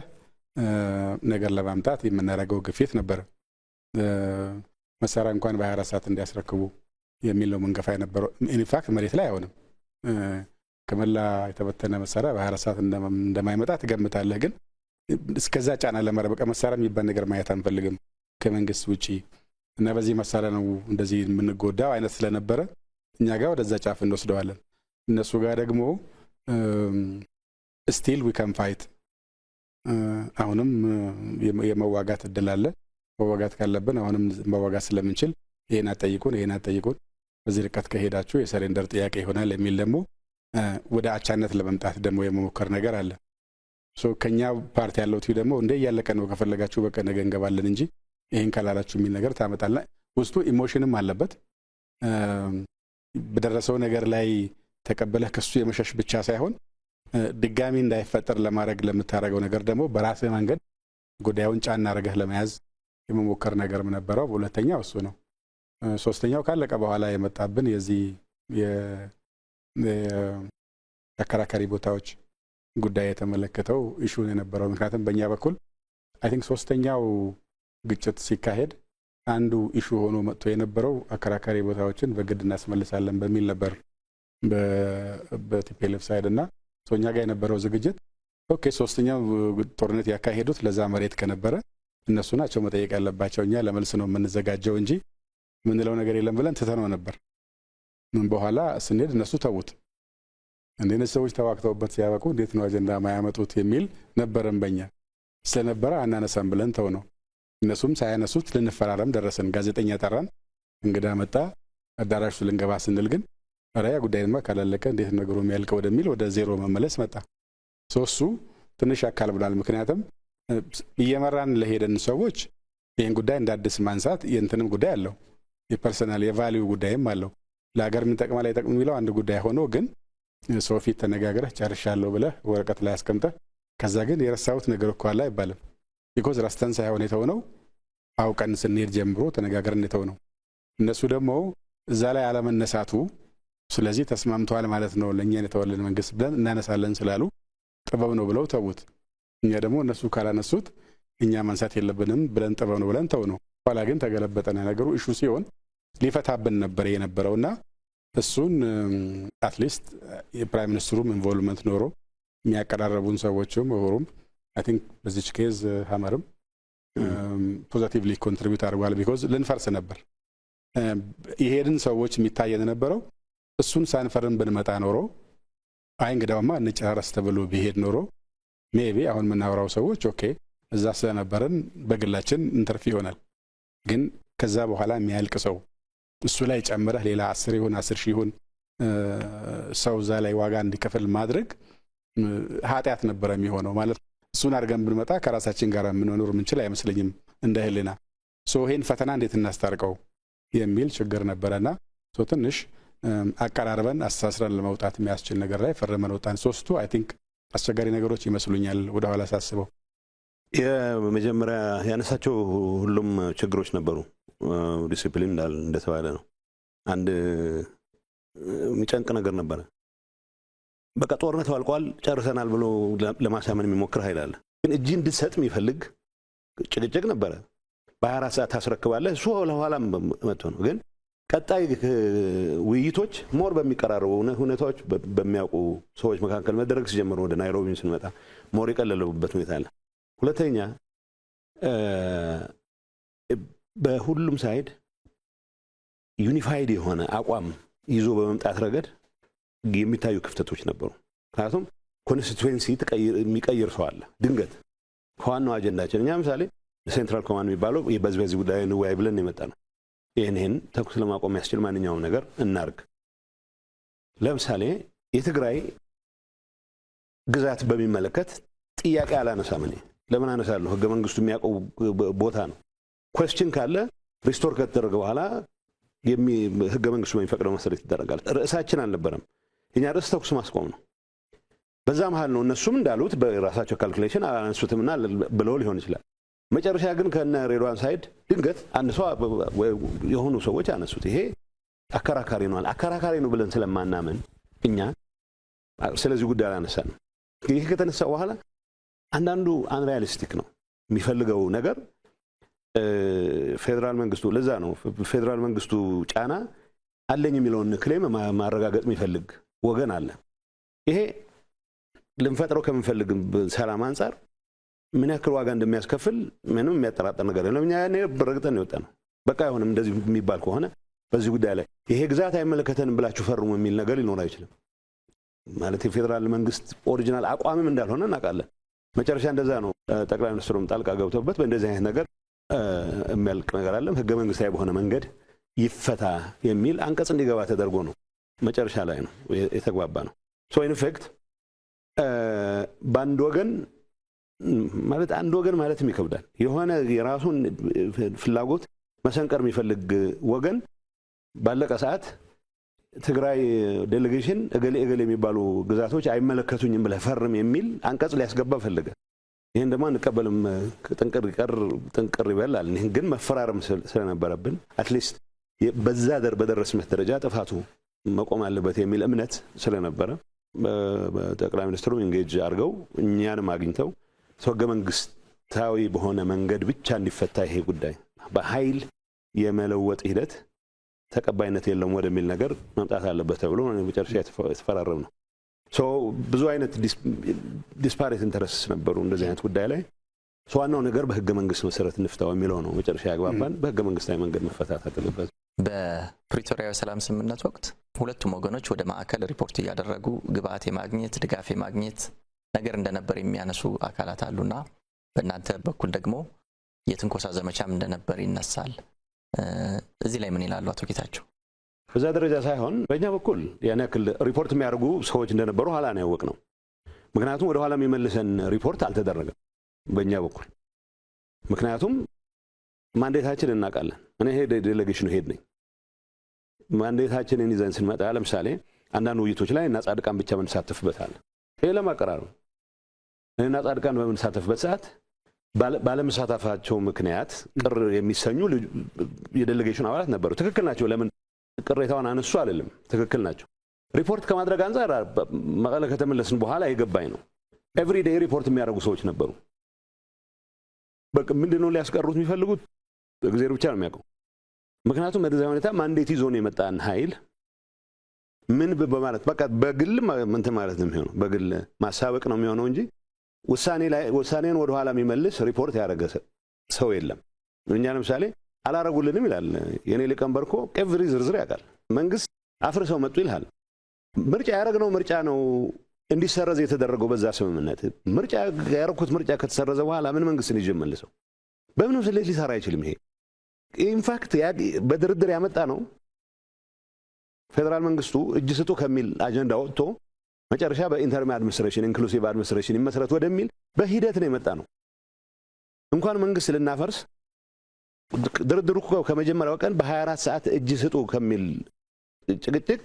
ነገር ለማምጣት የምናደርገው ግፊት ነበር። መሳሪያ እንኳን በ24 ሰዓት እንዲያስረክቡ የሚል ነው መንገፋ የነበረው። ኢንፋክት መሬት ላይ አይሆንም። ከመላ የተበተነ መሳሪያ በ24 ሰዓት እንደማይመጣ ትገምታለህ። ግን እስከዛ ጫና ለማረበቀ መሳሪያ የሚባል ነገር ማየት አንፈልግም ከመንግስት ውጪ እና በዚህ መሳሪያ ነው እንደዚህ የምንጎዳው አይነት ስለነበረ እኛ ጋር ወደዛ ጫፍ እንወስደዋለን። እነሱ ጋር ደግሞ ስቲል ዊ ካን ፋይት፣ አሁንም የመዋጋት እድል አለ። መዋጋት ካለብን አሁንም መዋጋት ስለምንችል ይሄን አጠይቁን፣ በዚህ ርቀት ከሄዳችሁ የሰሬንደር ጥያቄ ይሆናል የሚል ደግሞ ወደ አቻነት ለመምጣት ደግሞ የመሞከር ነገር አለ። ሶ ከኛ ፓርቲ ያለው ቲዩ ደግሞ እንደ ያለቀ ነው ከፈለጋችሁ በቃ ነገ እንገባለን እንጂ ይሄን ካላላችሁ የሚል ነገር ታመጣላ። ውስጡ ኢሞሽንም አለበት። በደረሰው ነገር ላይ ተቀበለህ ከሱ የመሸሽ ብቻ ሳይሆን ድጋሚ እንዳይፈጠር ለማድረግ ለምታረገው ነገር ደግሞ በራስህ መንገድ ጉዳዩን ጫና አድርገህ ለመያዝ የመሞከር ነገርም ነበረው። ሁለተኛው እሱ ነው። ሶስተኛው ካለቀ በኋላ የመጣብን የዚህ የአከራካሪ ቦታዎች ጉዳይ የተመለከተው ኢሹ የነበረው። ምክንያቱም በእኛ በኩል አይ ቲንክ ሶስተኛው ግጭት ሲካሄድ አንዱ ኢሹ ሆኖ መጥቶ የነበረው አከራካሪ ቦታዎችን በግድ እናስመልሳለን በሚል ነበር በቲፒኤልኤፍ ሳይድ እና ሶኛ ጋር የነበረው ዝግጅት ኦኬ ሶስተኛው ጦርነት ያካሄዱት ለዛ መሬት ከነበረ እነሱ ናቸው መጠየቅ ያለባቸው፣ እኛ ለመልስ ነው የምንዘጋጀው እንጂ ምንለው ነገር የለም ብለን ትተነው ነበር። ምን በኋላ ስንሄድ እነሱ ተውት። እንደነዚህ ሰዎች ተዋክተውበት ሲያበቁ እንዴት ነው አጀንዳ ማያመጡት የሚል ነበረን በእኛ ስለነበረ አናነሳም ብለን ተው ነው። እነሱም ሳያነሱት ልንፈራረም ደረሰን። ጋዜጠኛ ጠራን፣ እንግዳ መጣ። አዳራሹ ልንገባ ስንል ግን ራያ ጉዳይማ ካላለቀ እንዴት ነገሩ የሚያልቀው ወደሚል ወደ ዜሮ መመለስ መጣ። ሶሱ ትንሽ አካል ብሏል። ምክንያቱም እየመራን ለሄደን ሰዎች ይህን ጉዳይ እንዳድስ ማንሳት የእንትንም ጉዳይ አለው። የፐርሰናል የቫልዩ ጉዳይም አለው። ለሀገር ምን ጠቅማ ላይ ጠቅም የሚለው አንድ ጉዳይ ሆኖ ግን ሰው ፊት ተነጋግረህ ጨርሻለሁ ብለህ ወረቀት ላይ አስቀምጠህ ከዛ ግን የረሳሁት ነገር እኮ አለ አይባልም። ቢኮዝ ረስተን ሳይሆን የተውነው አውቀን ስንሄድ ጀምሮ ተነጋግረን የተውነው። እነሱ ደግሞ እዛ ላይ አለመነሳቱ ስለዚህ ተስማምተዋል ማለት ነው ለእኛ የተወለን መንግስት ብለን እናነሳለን ስላሉ ጥበብ ነው ብለው ተዉት። እኛ ደግሞ እነሱ ካላነሱት እኛ ማንሳት የለብንም ብለን ጥበብ ነው ብለን ተው ነው። ኋላ ግን ተገለበጠና ነገሩ ኢሹ ሲሆን ሊፈታብን ነበር የነበረውና እሱን አትሊስት የፕራይም ሚኒስትሩም ኢንቮልቭመንት ኖሮ የሚያቀራረቡን ሰዎችም ምሁሩም አይ ቲንክ በዚች ኬዝ ሀመርም ፖዚቲቭሊ ኮንትሪቢዩት አድርጓል። ቢኮዝ ልንፈርስ ነበር የሄድን ሰዎች የሚታየን ነበረው እሱን ሳንፈርም ብንመጣ ኖሮ አይ እንግዳውማ እንጨራረስ ተብሎ ቢሄድ ኖሮ ሜቢ አሁን የምናወራው ሰዎች ኦኬ እዛ ስለነበረን በግላችን እንተርፍ ይሆናል። ግን ከዛ በኋላ የሚያልቅ ሰው እሱ ላይ ጨምረህ ሌላ 10 ይሁን 10 ሺህ ይሁን ሰው እዛ ላይ ዋጋ እንዲከፍል ማድረግ ኃጢአት ነበረ የሚሆነው ማለት ነው። እሱን አድርገን ብንመጣ ከራሳችን ጋር የምንኖር ምንችል አይመስለኝም እንደ ህሊና። ይሄን ፈተና እንዴት እናስታርቀው የሚል ችግር ነበረና ትንሽ አቀራርበን አስተሳስረን ለመውጣት የሚያስችል ነገር ላይ ፈርመን ወጣን። ሶስቱ አይ ቲንክ አስቸጋሪ ነገሮች ይመስሉኛል ወደ ኋላ ሳስበው። የመጀመሪያ ያነሳቸው ሁሉም ችግሮች ነበሩ። ዲሲፕሊን እንደተባለ ነው። አንድ የሚጨንቅ ነገር ነበረ። በቃ ጦርነቱ አልቋል ጨርሰናል ብሎ ለማሳመን የሚሞክር ኃይል አለ። ግን እጅ እንድትሰጥ የሚፈልግ ጭቅጭቅ ነበረ። በ24 ሰዓት ታስረክባለህ እሱ ለኋላም መጥቶ ነው። ግን ቀጣይ ውይይቶች ሞር በሚቀራረቡ ሁኔታዎች በሚያውቁ ሰዎች መካከል መደረግ ሲጀምሩ ወደ ናይሮቢ ስንመጣ ሞር የቀለለበት ሁኔታ አለ። ሁለተኛ በሁሉም ሳይድ ዩኒፋይድ የሆነ አቋም ይዞ በመምጣት ረገድ የሚታዩ ክፍተቶች ነበሩ። ምክንያቱም ኮንስቲትዌንሲ የሚቀይር ሰው አለ ድንገት ከዋናው አጀንዳችን። እኛ ምሳሌ ሴንትራል ኮማንድ የሚባለው በዚህ ጉዳይ እንወያይ ብለን የመጣ ነው። ይህን ተኩስ ለማቆም ያስችል ማንኛውም ነገር እናርግ። ለምሳሌ የትግራይ ግዛት በሚመለከት ጥያቄ አላነሳም። እኔ ለምን አነሳለሁ? ህገ መንግስቱ የሚያውቀው ቦታ ነው። ኮስችን ካለ ሪስቶር ከተደረገ በኋላ ህገ መንግስቱ በሚፈቅደው መሰረት ይደረጋል። ርዕሳችን አልነበረም። የኛ ርዕስ ተኩስ ማስቆም ነው። በዛ መሃል ነው እነሱም እንዳሉት በራሳቸው ካልኩሌሽን አላነሱትምና ብለው ሊሆን ይችላል። መጨረሻ ግን ከነ ሬድዋን ሳይድ ድንገት አንድ ሰው የሆኑ ሰዎች አነሱት። ይሄ አከራካሪ ነው። አከራካሪ ነው ብለን ስለማናምን እኛ ስለዚህ ጉዳይ አላነሳንም። ይሄ ከተነሳ በኋላ አንዳንዱ አንሪያሊስቲክ ነው የሚፈልገው ነገር ፌደራል መንግስቱ። ለዛ ነው ፌደራል መንግስቱ ጫና አለኝ የሚለውን ክሌም ማረጋገጥ የሚፈልግ ወገን አለ። ይሄ ልንፈጥረው ከምንፈልግ ሰላም አንጻር ምን ያክል ዋጋ እንደሚያስከፍል ምንም የሚያጠራጥር ነገር የለም። እኛ ያኔ በረግጠን ነው የወጣነው። በቃ አይሆንም እንደዚህ የሚባል ከሆነ በዚህ ጉዳይ ላይ ይሄ ግዛት አይመለከተንም ብላችሁ ፈርሙ የሚል ነገር ሊኖር አይችልም። ማለት የፌደራል መንግስት ኦሪጂናል አቋምም እንዳልሆነ እናውቃለን። መጨረሻ እንደዛ ነው ጠቅላይ ሚኒስትሩም ጣልቃ ገብተውበት በእንደዚህ አይነት ነገር የሚያልቅ ነገር አለም ህገ መንግስታዊ በሆነ መንገድ ይፈታ የሚል አንቀጽ እንዲገባ ተደርጎ ነው መጨረሻ ላይ ነው የተግባባ ነው። ኢን ኢፌክት በአንድ ወገን ማለት አንድ ወገን ማለት ይከብዳል። የሆነ የራሱን ፍላጎት መሰንቀር የሚፈልግ ወገን ባለቀ ሰዓት ትግራይ ዴሌጌሽን እገሌ የሚባሉ ግዛቶች አይመለከቱኝም ብለህ ፈርም የሚል አንቀጽ ሊያስገባ ፈለገ። ይሄን ደግሞ አንቀበልም ጥንቅር ይበላል። ይሄን ግን መፈራረም ስለነበረብን አትሊስት በዛ በደረስመት ደረጃ ጥፋቱ መቆም አለበት የሚል እምነት ስለነበረ በጠቅላይ ሚኒስትሩ ኢንጌጅ አድርገው እኛንም አግኝተው ህገ መንግስታዊ በሆነ መንገድ ብቻ እንዲፈታ ይሄ ጉዳይ በኃይል የመለወጥ ሂደት ተቀባይነት የለውም ወደሚል ነገር መምጣት አለበት ተብሎ መጨረሻ የተፈራረም ነው። ብዙ አይነት ዲስፓሬት ኢንተረስትስ ነበሩ እንደዚህ አይነት ጉዳይ ላይ። ዋናው ነገር በህገ መንግስት መሰረት እንፍታው የሚለው ነው መጨረሻ ያግባባን። በህገ መንግስታዊ መንገድ መፈታት አለበት። በፕሪቶሪያው ሰላም ስምምነት ወቅት ሁለቱም ወገኖች ወደ ማዕከል ሪፖርት እያደረጉ ግብአት የማግኘት ድጋፍ የማግኘት ነገር እንደነበር የሚያነሱ አካላት አሉና በእናንተ በኩል ደግሞ የትንኮሳ ዘመቻም እንደነበር ይነሳል። እዚህ ላይ ምን ይላሉ አቶ ጌታቸው? በዛ ደረጃ ሳይሆን በእኛ በኩል ያን ያክል ሪፖርት የሚያደርጉ ሰዎች እንደነበሩ ኋላ ነው ያወቅነው። ምክንያቱም ወደ ኋላ የሚመልሰን ሪፖርት አልተደረገም በእኛ በኩል። ምክንያቱም ማንዴታችን እናውቃለን። እኔ ዴሌጌሽኑ ሄድ ነኝ። ማንዴታችንን ይዘን ስንመጣ ለምሳሌ አንዳንድ ውይይቶች ላይ እና ጻድቃን ብቻ ምንሳተፍበታል። ይሄ ለማቀራረብ እና ጻድቃን በምንሳተፍበት ሰዓት ባለመሳተፋቸው ምክንያት ቅር የሚሰኙ የዴሌጌሽን አባላት ነበሩ። ትክክል ናቸው። ለምን ቅሬታውን አነሱ አይደለም፣ ትክክል ናቸው። ሪፖርት ከማድረግ አንፃር መቀለ ከተመለስን በኋላ የገባኝ ነው። ኤቭሪ ዴይ ሪፖርት የሚያደርጉ ሰዎች ነበሩ። በቃ ምንድነው ሊያስቀሩት የሚፈልጉት እግዚአብሔር ብቻ ነው የሚያውቀው። ምክንያቱም በዛ ሁኔታ ማንዴት ይዞ ነው የመጣን ኃይል ምን በማለት በቃ በግል እንትን ማለት ነው የሚሆነው፣ በግል ማሳበቅ ነው የሚሆነው እንጂ ውሳኔን ወደ ኋላ የሚመልስ ሪፖርት ያደረገ ሰው የለም። እኛ ለምሳሌ አላረጉልንም ይላል የኔ ሊቀመንበር እኮ ኤቭሪ ዝርዝር ያውቃል። መንግስት አፍርሰው መጡ ይልሃል። ምርጫ ያደረግነው ምርጫ ነው እንዲሰረዝ የተደረገው በዛ ስምምነት። ምርጫ ያደረኩት ምርጫ ከተሰረዘ በኋላ ምን መንግስት ነው ይጀምልሰው? በምንም ስሌት ሊሰራ አይችልም። ይሄ ኢንፋክት በድርድር ያመጣ ነው። ፌደራል መንግስቱ እጅ ስጡ ከሚል አጀንዳ ወጥቶ መጨረሻ በኢንተርም አድሚኒስትሬሽን ኢንክሉሲቭ አድሚኒስትሬሽን ይመስረት ወደሚል በሂደት ነው የመጣ ነው። እንኳን መንግስት ልናፈርስ ድርድሩ ከመጀመሪያው ቀን በ24 ሰዓት እጅ ስጡ ከሚል ጭቅጭቅ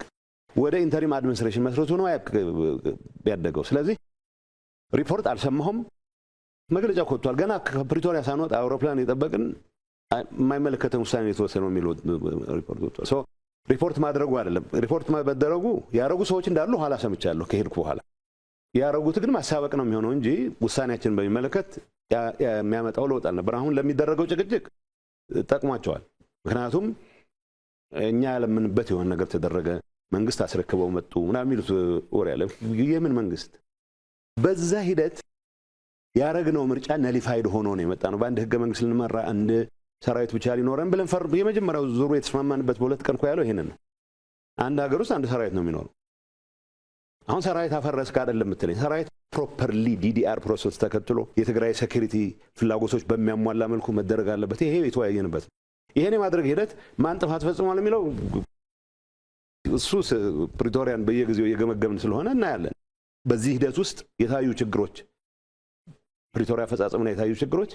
ወደ ኢንተሪም አድሚኒስትሬሽን መስረቱ ነው ያደገው። ስለዚህ ሪፖርት አልሰማሁም። መግለጫ ወጥቷል። ገና ከፕሪቶሪያ ሳንወጣ አውሮፕላን የጠበቅን የማይመለከተን ውሳኔ የተወሰነው የሚል ሪፖርት ወጥቷል። ሶ ሪፖርት ማድረጉ አይደለም። ሪፖርት ማድረጉ ያረጉ ሰዎች እንዳሉ ኋላ ሰምቻለሁ ከሄድኩ በኋላ። ያረጉት ግን ማሳበቅ ነው የሚሆነው እንጂ ውሳኔያችንን በሚመለከት የሚያመጣው ለውጥ አልነበር። አሁን ለሚደረገው ጭቅጭቅ ጠቅሟቸዋል። ምክንያቱም እኛ ያለምንበት የሆነ ነገር ተደረገ፣ መንግስት አስረክበው መጡ ምናምን የሚሉት ወሬ አለ። የምን መንግስት? በዛ ሂደት ያረግነው ምርጫ ነሊፋይድ ሆኖ ነው የመጣ ነው። በአንድ ህገ መንግስት ልንመራ አንድ ሰራዊት ብቻ ሊኖረን ብለን የመጀመሪያው ዙሩ የተስማማንበት በሁለት ቀን እኮ ያለው ይሄንን ነው። አንድ ሀገር ውስጥ አንድ ሰራዊት ነው የሚኖረው። አሁን ሰራዊት አፈረስክ አይደለም የምትለኝ። ሰራዊት ፕሮፐርሊ ዲዲአር ፕሮሰስ ተከትሎ የትግራይ ሴኩሪቲ ፍላጎቶች በሚያሟላ መልኩ መደረግ አለበት። ይሄ የተወያየንበት። ይሄን የማድረግ ሂደት ማን ጥፋት ፈጽሟል የሚለው እሱ ፕሪቶሪያን በየጊዜው እየገመገምን ስለሆነ እናያለን። በዚህ ሂደት ውስጥ የታዩ ችግሮች፣ ፕሪቶሪያ አፈጻጸምና የታዩ ችግሮች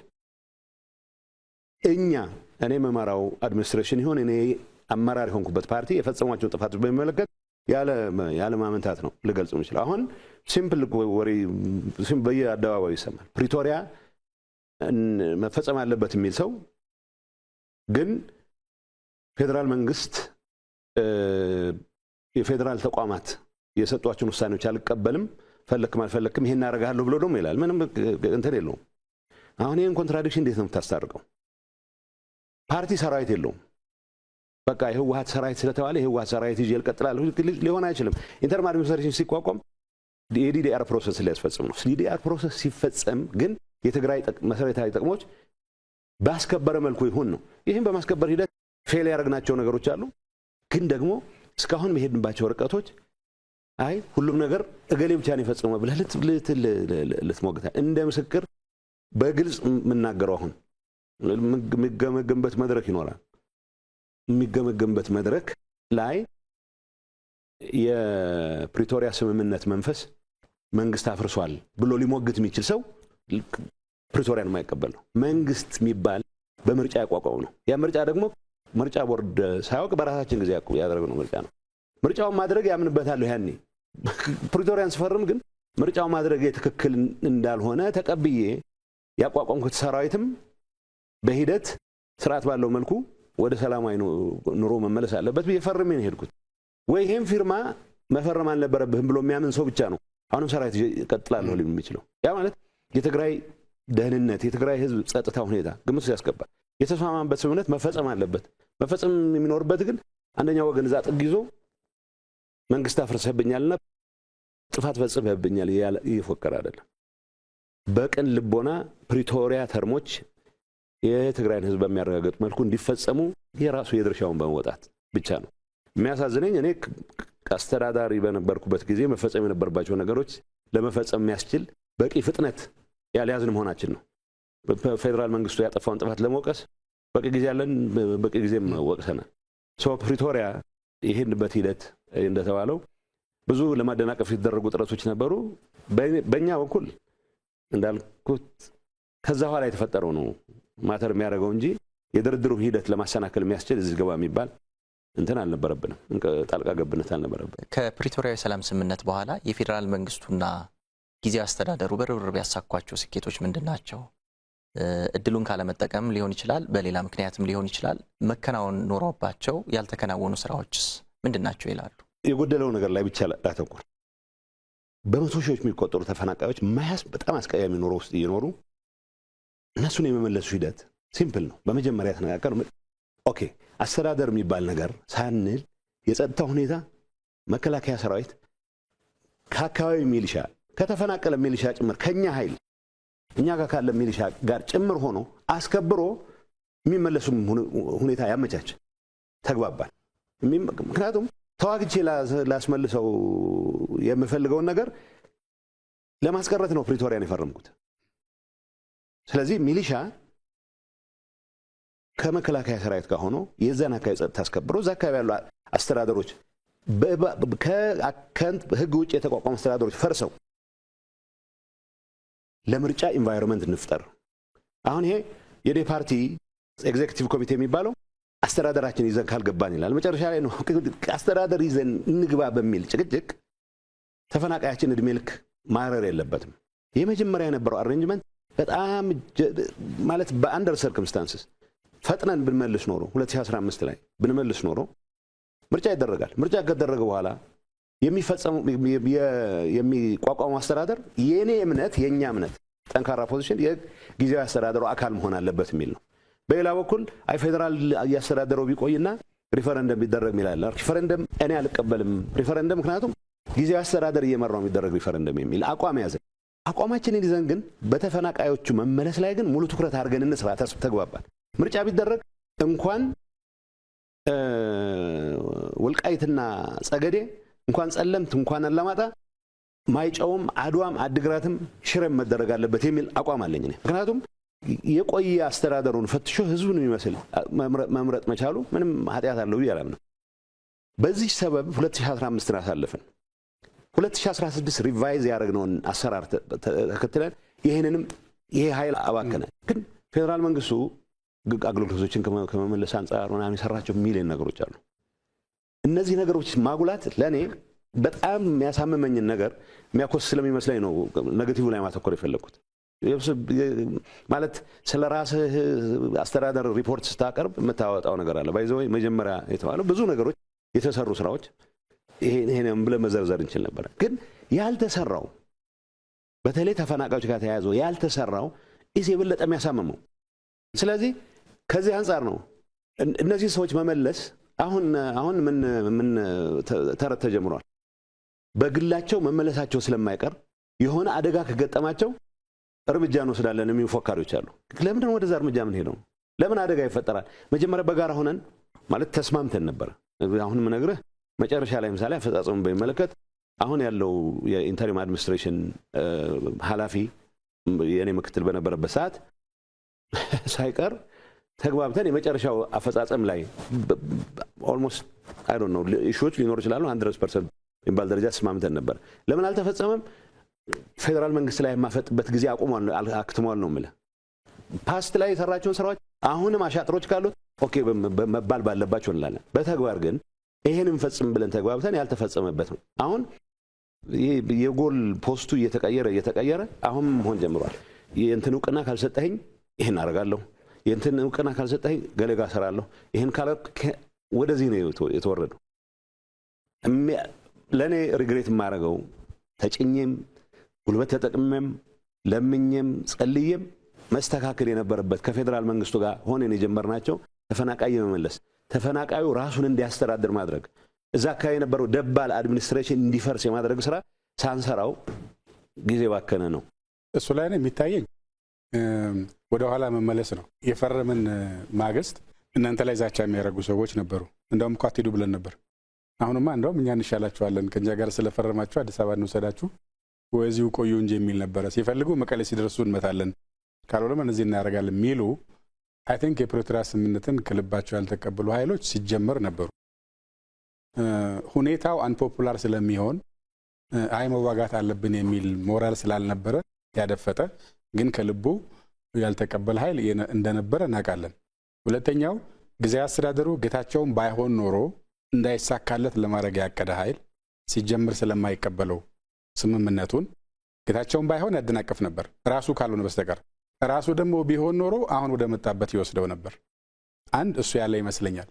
እኔ መማራው አድሚኒስትሬሽን ይሁን እኔ አመራር የሆንኩበት ፓርቲ የፈጸሟቸው ጥፋቶች በሚመለከት ያለ ማመንታት ነው ልገልጽ የምችለው። አሁን ሲምፕል ወሬ በየአደባባዩ ይሰማል። ፕሪቶሪያ መፈጸም አለበት የሚል ሰው ግን ፌደራል መንግስት የፌደራል ተቋማት የሰጧቸውን ውሳኔዎች አልቀበልም፣ ፈለክም አልፈለክም ይሄን አደርጋለሁ ብሎ ደግሞ ይላል። ምንም እንትን የለውም። አሁን ይሄን ኮንትራዲክሽን እንዴት ነው የምታስታርቀው? ፓርቲ ሰራዊት የለውም። በቃ የህወሓት ሰራዊት ስለተባለ የህወሓት ሰራዊት ይዤ እቀጥላለሁ ሊሆን አይችልም። ኢንተርም አድሚኒስትሬሽን ሲቋቋም የዲዲአር ፕሮሰስ ሊያስፈጽም ነው። ዲዲአር ፕሮሰስ ሲፈጸም ግን የትግራይ መሰረታዊ ጥቅሞች ባስከበረ መልኩ ይሁን ነው። ይህም በማስከበር ሂደት ፌል ያደረግናቸው ነገሮች አሉ። ግን ደግሞ እስካሁን መሄድንባቸው ርቀቶች አይ ሁሉም ነገር እገሌ ብቻ ነው የፈጸመው ብለህ ልትሞግታል። እንደ ምስክር በግልጽ የምናገረው አሁን የሚገመገምበት መድረክ ይኖራል። የሚገመገምበት መድረክ ላይ የፕሪቶሪያ ስምምነት መንፈስ መንግስት አፍርሷል ብሎ ሊሞግት የሚችል ሰው ፕሪቶሪያን የማይቀበል ነው። መንግስት የሚባል በምርጫ ያቋቋመው ነው። ያ ምርጫ ደግሞ ምርጫ ቦርድ ሳያውቅ በራሳችን ጊዜ ያደረግነው ምርጫ ነው። ምርጫውን ማድረግ ያምንበታል። ያኔ ፕሪቶሪያን ስፈርም ግን ምርጫው ማድረግ ትክክል እንዳልሆነ ተቀብዬ ያቋቋምኩት ሰራዊትም በሂደት ስርዓት ባለው መልኩ ወደ ሰላማዊ ኑሮ መመለስ አለበት ብዬ ፈርሜ ነው ሄድኩት። ወይ ይሄን ፊርማ መፈረም አልነበረብህም ብሎ የሚያምን ሰው ብቻ ነው አሁንም ሰራዊት ይቀጥላለሁ ሊል የሚችለው። ያ ማለት የትግራይ ደህንነት፣ የትግራይ ህዝብ ጸጥታ ሁኔታ ግምት ውስጥ ያስገባል። የተስማማበት ስምምነት መፈጸም አለበት። መፈጸም የሚኖርበት ግን አንደኛው ወገን እዛ ጥግ ይዞ መንግስት አፍርሰህብኛልና ጥፋት ፈጽመህብኛል እየፎከረ አይደለም። በቅን ልቦና ፕሪቶሪያ ተርሞች የትግራይን ህዝብ በሚያረጋግጥ መልኩ እንዲፈጸሙ የራሱ የድርሻውን በመወጣት ብቻ ነው። የሚያሳዝነኝ እኔ አስተዳዳሪ በነበርኩበት ጊዜ መፈጸም የነበረባቸው ነገሮች ለመፈጸም የሚያስችል በቂ ፍጥነት ያልያዝን መሆናችን ነው። ፌደራል መንግስቱ ያጠፋውን ጥፋት ለመውቀስ በቂ ጊዜ ያለን፣ በቂ ጊዜም ወቅሰናል። ፕሪቶሪያ ይሄንበት ሂደት እንደተባለው ብዙ ለማደናቀፍ የተደረጉ ጥረቶች ነበሩ። በእኛ በኩል እንዳልኩት ከዛ ኋላ የተፈጠረው ነው ማተር የሚያደርገው እንጂ የድርድሩ ሂደት ለማሰናከል የሚያስችል እዚህ ገባ የሚባል እንትን አልነበረብንም፣ ጣልቃ ገብነት አልነበረብንም። ከፕሪቶሪያ የሰላም ስምምነት በኋላ የፌዴራል መንግስቱና ጊዜያዊ አስተዳደሩ በርብርብ ያሳኳቸው ስኬቶች ምንድናቸው? እድሉን ካለመጠቀም ሊሆን ይችላል፣ በሌላ ምክንያትም ሊሆን ይችላል። መከናወን ኖሮባቸው ያልተከናወኑ ስራዎችስ ምንድናቸው ይላሉ? የጎደለው ነገር ላይ ብቻ ላተኩር። በመቶ ሺዎች የሚቆጠሩ ተፈናቃዮች ማያስ በጣም አስቀያሚ ኑሮ ውስጥ እየኖሩ እነሱን የመመለሱ ሂደት ሲምፕል ነው። በመጀመሪያ ተነጋገር። ኦኬ አስተዳደር የሚባል ነገር ሳንል የጸጥታ ሁኔታ መከላከያ ሰራዊት ከአካባቢ ሚሊሻ ከተፈናቀለ ሚሊሻ ጭምር ከኛ ኃይል እኛ ጋር ካለ ሚሊሻ ጋር ጭምር ሆኖ አስከብሮ የሚመለሱ ሁኔታ ያመቻች ተግባባል። ምክንያቱም ተዋግቼ ላስመልሰው የምፈልገውን ነገር ለማስቀረት ነው ፕሪቶሪያን የፈረምኩት። ስለዚህ ሚሊሻ ከመከላከያ ሰራዊት ጋር ሆኖ የዛን አካባቢ ጸጥታ አስከብሮ እዛ አካባቢ ያሉ አስተዳደሮች ከህግ ውጭ የተቋቋሙ አስተዳደሮች ፈርሰው ለምርጫ ኢንቫይሮንመንት እንፍጠር። አሁን ይሄ የፓርቲ ኤግዜክቲቭ ኮሚቴ የሚባለው አስተዳደራችን ይዘን ካልገባን ይላል። መጨረሻ ላይ ነው አስተዳደር ይዘን እንግባ በሚል ጭቅጭቅ ተፈናቃያችን እድሜ ልክ ማረር የለበትም። የመጀመሪያ የነበረው አሬንጅመንት በጣም ማለት በአንደር ሰርከምስታንስስ ፈጥነን ብንመልስ ኖሮ 2015 ላይ ብንመልስ ኖሮ ምርጫ ይደረጋል። ምርጫ ከተደረገ በኋላ የሚቋቋሙ አስተዳደር የኔ እምነት የኛ እምነት ጠንካራ ፖዚሽን የጊዜያዊ አስተዳደሩ አካል መሆን አለበት የሚል ነው። በሌላ በኩል አይ ፌደራል ያስተዳደረው ቢቆይና ሪፈረንደም ቢደረግ ይላል። ሪፈረንደም እኔ አልቀበልም ሪፈረንደም፣ ምክንያቱም ጊዜያዊ አስተዳደር እየመራው የሚደረግ ሪፈረንደም የሚል አቋም ያዘ። አቋማችንን ይዘን ግን በተፈናቃዮቹ መመለስ ላይ ግን ሙሉ ትኩረት አድርገን እንስራ ተግባባል። ምርጫ ቢደረግ እንኳን ወልቃይትና ጸገዴ እንኳን ጸለምት እንኳን አላማጣ ማይጨውም አድዋም አድግራትም ሽረም መደረግ አለበት የሚል አቋም አለኝ እኔ። ምክንያቱም የቆየ አስተዳደሩን ፈትሾ ህዝቡን የሚመስል መምረጥ መቻሉ ምንም ኃጢአት አለው ይላል ነው። በዚህ ሰበብ 2015 አሳለፈን። 2016 ሪቫይዝ ያደረግነውን አሰራር ተከትለን ይሄንንም ይሄ ኃይል አባከነ። ግን ፌደራል መንግስቱ አገልግሎቶችን ከመመለስ አንጻር ምናምን የሰራቸው ሚሊዮን ነገሮች አሉ። እነዚህ ነገሮች ማጉላት ለኔ በጣም የሚያሳምመኝን ነገር የሚያኮስ ስለሚመስለኝ ነው ኔጌቲቭ ላይ ማተኮር የፈለኩት። ማለት ስለ ራስህ አስተዳደር ሪፖርት ስታቀርብ የምታወጣው ነገር አለ። ባይዘው መጀመሪያ የተባለው ብዙ ነገሮች የተሰሩ ስራዎች ይሄንን ብለን መዘርዘር እንችል ነበር። ግን ያልተሰራው በተለይ ተፈናቃዮች ጋር ተያይዞ ያልተሰራው የበለጠ የሚያሳምመው። ስለዚህ ከዚህ አንጻር ነው እነዚህ ሰዎች መመለስ አሁን ምን ተረት ተጀምሯል። በግላቸው መመለሳቸው ስለማይቀር የሆነ አደጋ ከገጠማቸው እርምጃ እንወስዳለን የሚሉ ፎካሪዎች አሉ። ለምን ነው ወደዛ እርምጃ ምን ሄደው? ለምን አደጋ ይፈጠራል? መጀመሪያ በጋራ ሆነን ማለት ተስማምተን ነበር። አሁን ምነግርህ መጨረሻ ላይ ምሳሌ አፈጻጸሙን በሚመለከት አሁን ያለው የኢንተሪም አድሚኒስትሬሽን ኃላፊ የኔ ምክትል በነበረበት ሰዓት ሳይቀር ተግባብተን የመጨረሻው አፈጻጸም ላይ ኦልሞስት አይ ዶንት ኖ ኢሹዎች ሊኖሩ ይችላሉ 100% የሚባል ደረጃ ተስማምተን ነበር። ለምን አልተፈጸመም? ፌደራል መንግስት ላይ የማፈጥበት ጊዜ አክትሟል ነው የምልህ። ፓስት ላይ የሰራቸውን ስራዎች አሁንም አሻጥሮች ካሉት ኦኬ መባል ባለባቸው እንላለን። በተግባር ግን ይሄን እንፈጽም ብለን ተግባብተን ያልተፈጸመበት ነው። አሁን የጎል ፖስቱ እየተቀየረ አሁን መሆን ጀምሯል። የእንትን እውቅና ካልሰጠኸኝ ይሄን አደርጋለሁ፣ የእንትን እውቅና ካልሰጠኸኝ ገለጋ እሰራለሁ፣ ይሄን ካለ ወደዚህ ነው የተወረደው። ለኔ ሪግሬት የማደርገው ተጭኜም ጉልበት ተጠቅሜም ለምኜም ጸልዬም መስተካከል የነበረበት ከፌደራል መንግስቱ ጋር ሆነን የጀመርናቸው ተፈናቃይ መመለስ፣ ተፈናቃዩ ራሱን እንዲያስተዳድር ማድረግ፣ እዛ አካባቢ የነበረው ደባል አድሚኒስትሬሽን እንዲፈርስ የማድረግ ስራ ሳንሰራው ጊዜ ባከነ ነው። እሱ ላይ ነው የሚታየኝ ወደ ኋላ መመለስ ነው። የፈረምን ማግስት እናንተ ላይ ዛቻ የሚያደርጉ ሰዎች ነበሩ። እንደውም እኮ አትሄዱ ብለን ነበር። አሁንማ እንደውም እኛ እንሻላችኋለን ከኛ ጋር ስለፈረማችሁ አዲስ አበባ እንወሰዳችሁ ወይዚሁ ቆዩ እንጂ የሚል ነበረ። ሲፈልጉ መቀሌ ሲደርሱ እንመታለን፣ ካልሆነም እነዚህ እናደርጋለን የሚሉ አይ ቲንክ የፕሪቶሪያ ስምምነትን ከልባቸው ያልተቀበሉ ኃይሎች ሲጀመር ነበሩ። ሁኔታው አንፖፑላር ስለሚሆን አይ መዋጋት አለብን የሚል ሞራል ስላልነበረ ያደፈጠ ግን ከልቡ ያልተቀበለ ኃይል እንደነበረ እናውቃለን። ሁለተኛው ጊዜያዊ አስተዳደሩ ጌታቸውን ባይሆን ኖሮ እንዳይሳካለት ለማድረግ ያቀደ ኃይል ሲጀምር ስለማይቀበለው ስምምነቱን ጌታቸውን ባይሆን ያደናቀፍ ነበር ራሱ ካልሆነ በስተቀር። ራሱ ደግሞ ቢሆን ኖሮ አሁን ወደ መጣበት ይወስደው ነበር። አንድ እሱ ያለ ይመስለኛል።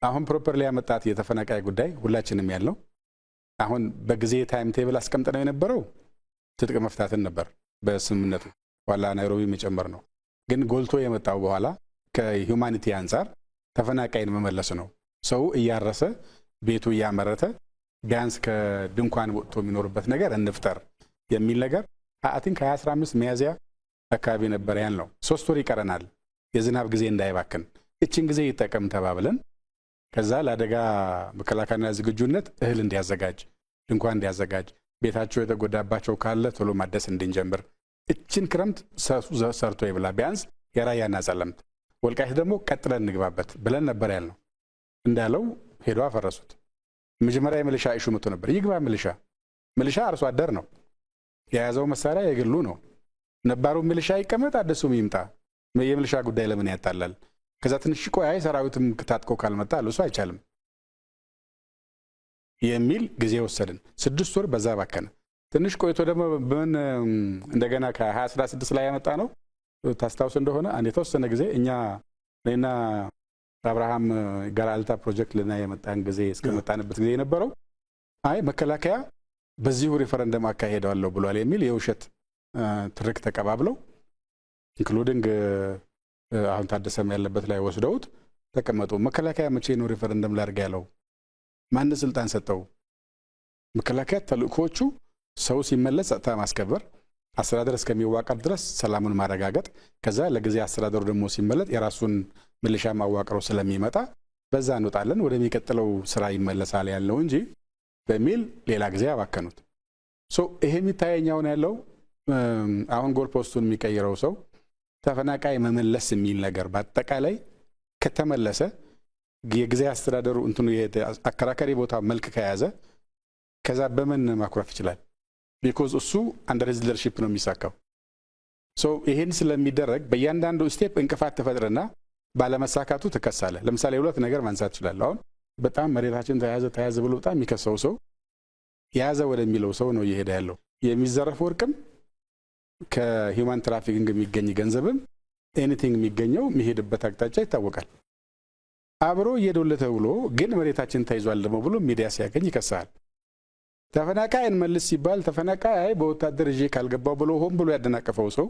አሁን ፕሮፐርሊ ያመጣት የተፈናቃይ ጉዳይ ሁላችንም ያለው አሁን በጊዜ ታይም ቴብል አስቀምጠነው የነበረው ትጥቅ መፍታትን ነበር በስምምነቱ ዋላ ናይሮቢ መጨመር ነው። ግን ጎልቶ የመጣው በኋላ ከሂዩማኒቲ አንፃር ተፈናቃይን መመለስ ነው። ሰው እያረሰ ቤቱ እያመረተ ቢያንስ ከድንኳን ወጥቶ የሚኖርበት ነገር እንፍጠር የሚል ነገር አይ ቲንክ 2015 ሚያዝያ አካባቢ ነበር ያልነው። 3 ወር ይቀረናል የዝናብ ጊዜ እንዳይባክን እቺን ጊዜ ይጠቀም ተባብለን ከዛ ለአደጋ መከላከልና ዝግጁነት እህል እንዲያዘጋጅ ድንኳን እንዲያዘጋጅ ቤታቸው የተጎዳባቸው ካለ ቶሎ ማደስ እንድንጀምር እቺን ክረምት ሰርቶ ይብላ ቢያንስ የራያና ጸለምት ወልቃይት ደግሞ ቀጥለን እንግባበት ብለን ነበር ያልነው። እንዳለው ሄዶ አፈረሱት። መጀመሪያ የሚሊሻ ኢሹ መጥቶ ነበር። ይግባ ሚሊሻ አርሶ አደር ነው የያዘው መሳሪያ የግሉ ነው። ነባሩ ሚሊሻ ይቀመጥ አደሱም ይምጣ የሚሊሻ ጉዳይ ለምን ያጣላል? ከዛ ትንሽ ቆይ ሰራዊትም ታጥቆ ካልመጣ እሱ አይቻልም የሚል ጊዜ ወሰድን። 6 ወር በዛ ባከነ። ትንሽ ቆይቶ ደግሞ ምን እንደገና ከ2016 ላይ ያመጣ ነው ታስታውስ እንደሆነ አንድ የተወሰነ ጊዜ እኛ ለና አብርሃም ጋራልታ ፕሮጀክት ለና የመጣን ጊዜ እስከመጣንበት ጊዜ የነበረው አይ መከላከያ በዚሁ ሪፈረንደም አካሄደዋለሁ ብሏል የሚል የውሸት ትርክ ተቀባብለው ኢንክሉዲንግ አሁን ታደሰም ያለበት ላይ ወስደውት ተቀመጡ። መከላከያ መቼ ነው ሪፈረንደም ላርጋ ያለው? ማን ስልጣን ሰጠው? መከላከያ ተልእኮቹ ሰው ሲመለስ ጸጥታ ማስከበር፣ አስተዳደር እስከሚዋቀር ድረስ ሰላሙን ማረጋገጥ፣ ከዛ ለጊዜ አስተዳደሩ ደግሞ ሲመለጥ የራሱን ሚሊሻ ማዋቀሩ ስለሚመጣ በዛ እንወጣለን ወደሚቀጥለው ስራ ይመለሳል ያለው እንጂ በሚል ሌላ ጊዜ ያባከኑት። ይሄ የሚታየኛው ነው ያለው። አሁን ጎል ፖስቱን የሚቀይረው ሰው ተፈናቃይ መመለስ የሚል ነገር በአጠቃላይ ከተመለሰ የጊዜ አስተዳደሩ እንትኑ አከራካሪ ቦታ መልክ ከያዘ ከዛ በምን ማኩረፍ ይችላል? ቢኮዝ እሱ አንደር ሂዝ ሊደርሺፕ ነው የሚሳካው። ይሄን ስለሚደረግ በእያንዳንዱ ስቴፕ እንቅፋት ተፈጥረና ባለመሳካቱ ትከሳለ። ለምሳሌ ሁለት ነገር ማንሳት ይችላል። አሁን በጣም መሬታችን ተያዘ ብሎ በጣም የሚከሰው ሰው ያዘ ወደሚለው ሰው ነው እየሄደ ያለው። የሚዘረፍ ወርቅም ከሂውማን ትራፊኪንግ የሚገኝ ገንዘብም ኤኒቲንግ የሚገኘው የሚሄድበት አቅጣጫ ይታወቃል። አብሮ እየዶለተ ብሎ ግን መሬታችን ተይዟል ደግሞ ብሎ ሚዲያ ሲያገኝ ይከሳል። ተፈናቃይ እንመልስ ሲባል ተፈናቃይ በወታደር እጄ ካልገባው ብሎ ሆን ብሎ ያደናቀፈው ሰው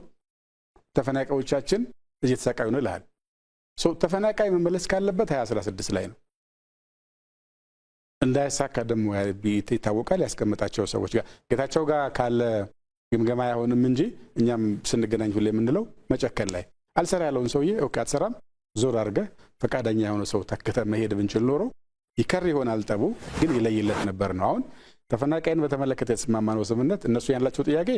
ተፈናቃዮቻችን እየተሰቃዩ ነው ይላል። ተፈናቃይ መመለስ ካለበት 2016 ላይ ነው። እንዳይሳካ ደግሞ ይታወቃል። ያስቀመጣቸው ሰዎች ጋር ጌታቸው ጋር ካለ ግምገማ አይሆንም እንጂ እኛም ስንገናኝ ሁሌ የምንለው መጨከን ላይ አልሰራ ያለውን ሰውዬ ኦኬ አትሰራም ዞር አድርገህ ፈቃደኛ የሆነ ሰው ተከተ መሄድ ብንችል ኖሮ ይከር ይሆናል። ጠቡ ግን ይለይለት ነበር ነው። አሁን ተፈናቃይን በተመለከተ የተስማማነው ስምምነት እነሱ ያላቸው ጥያቄ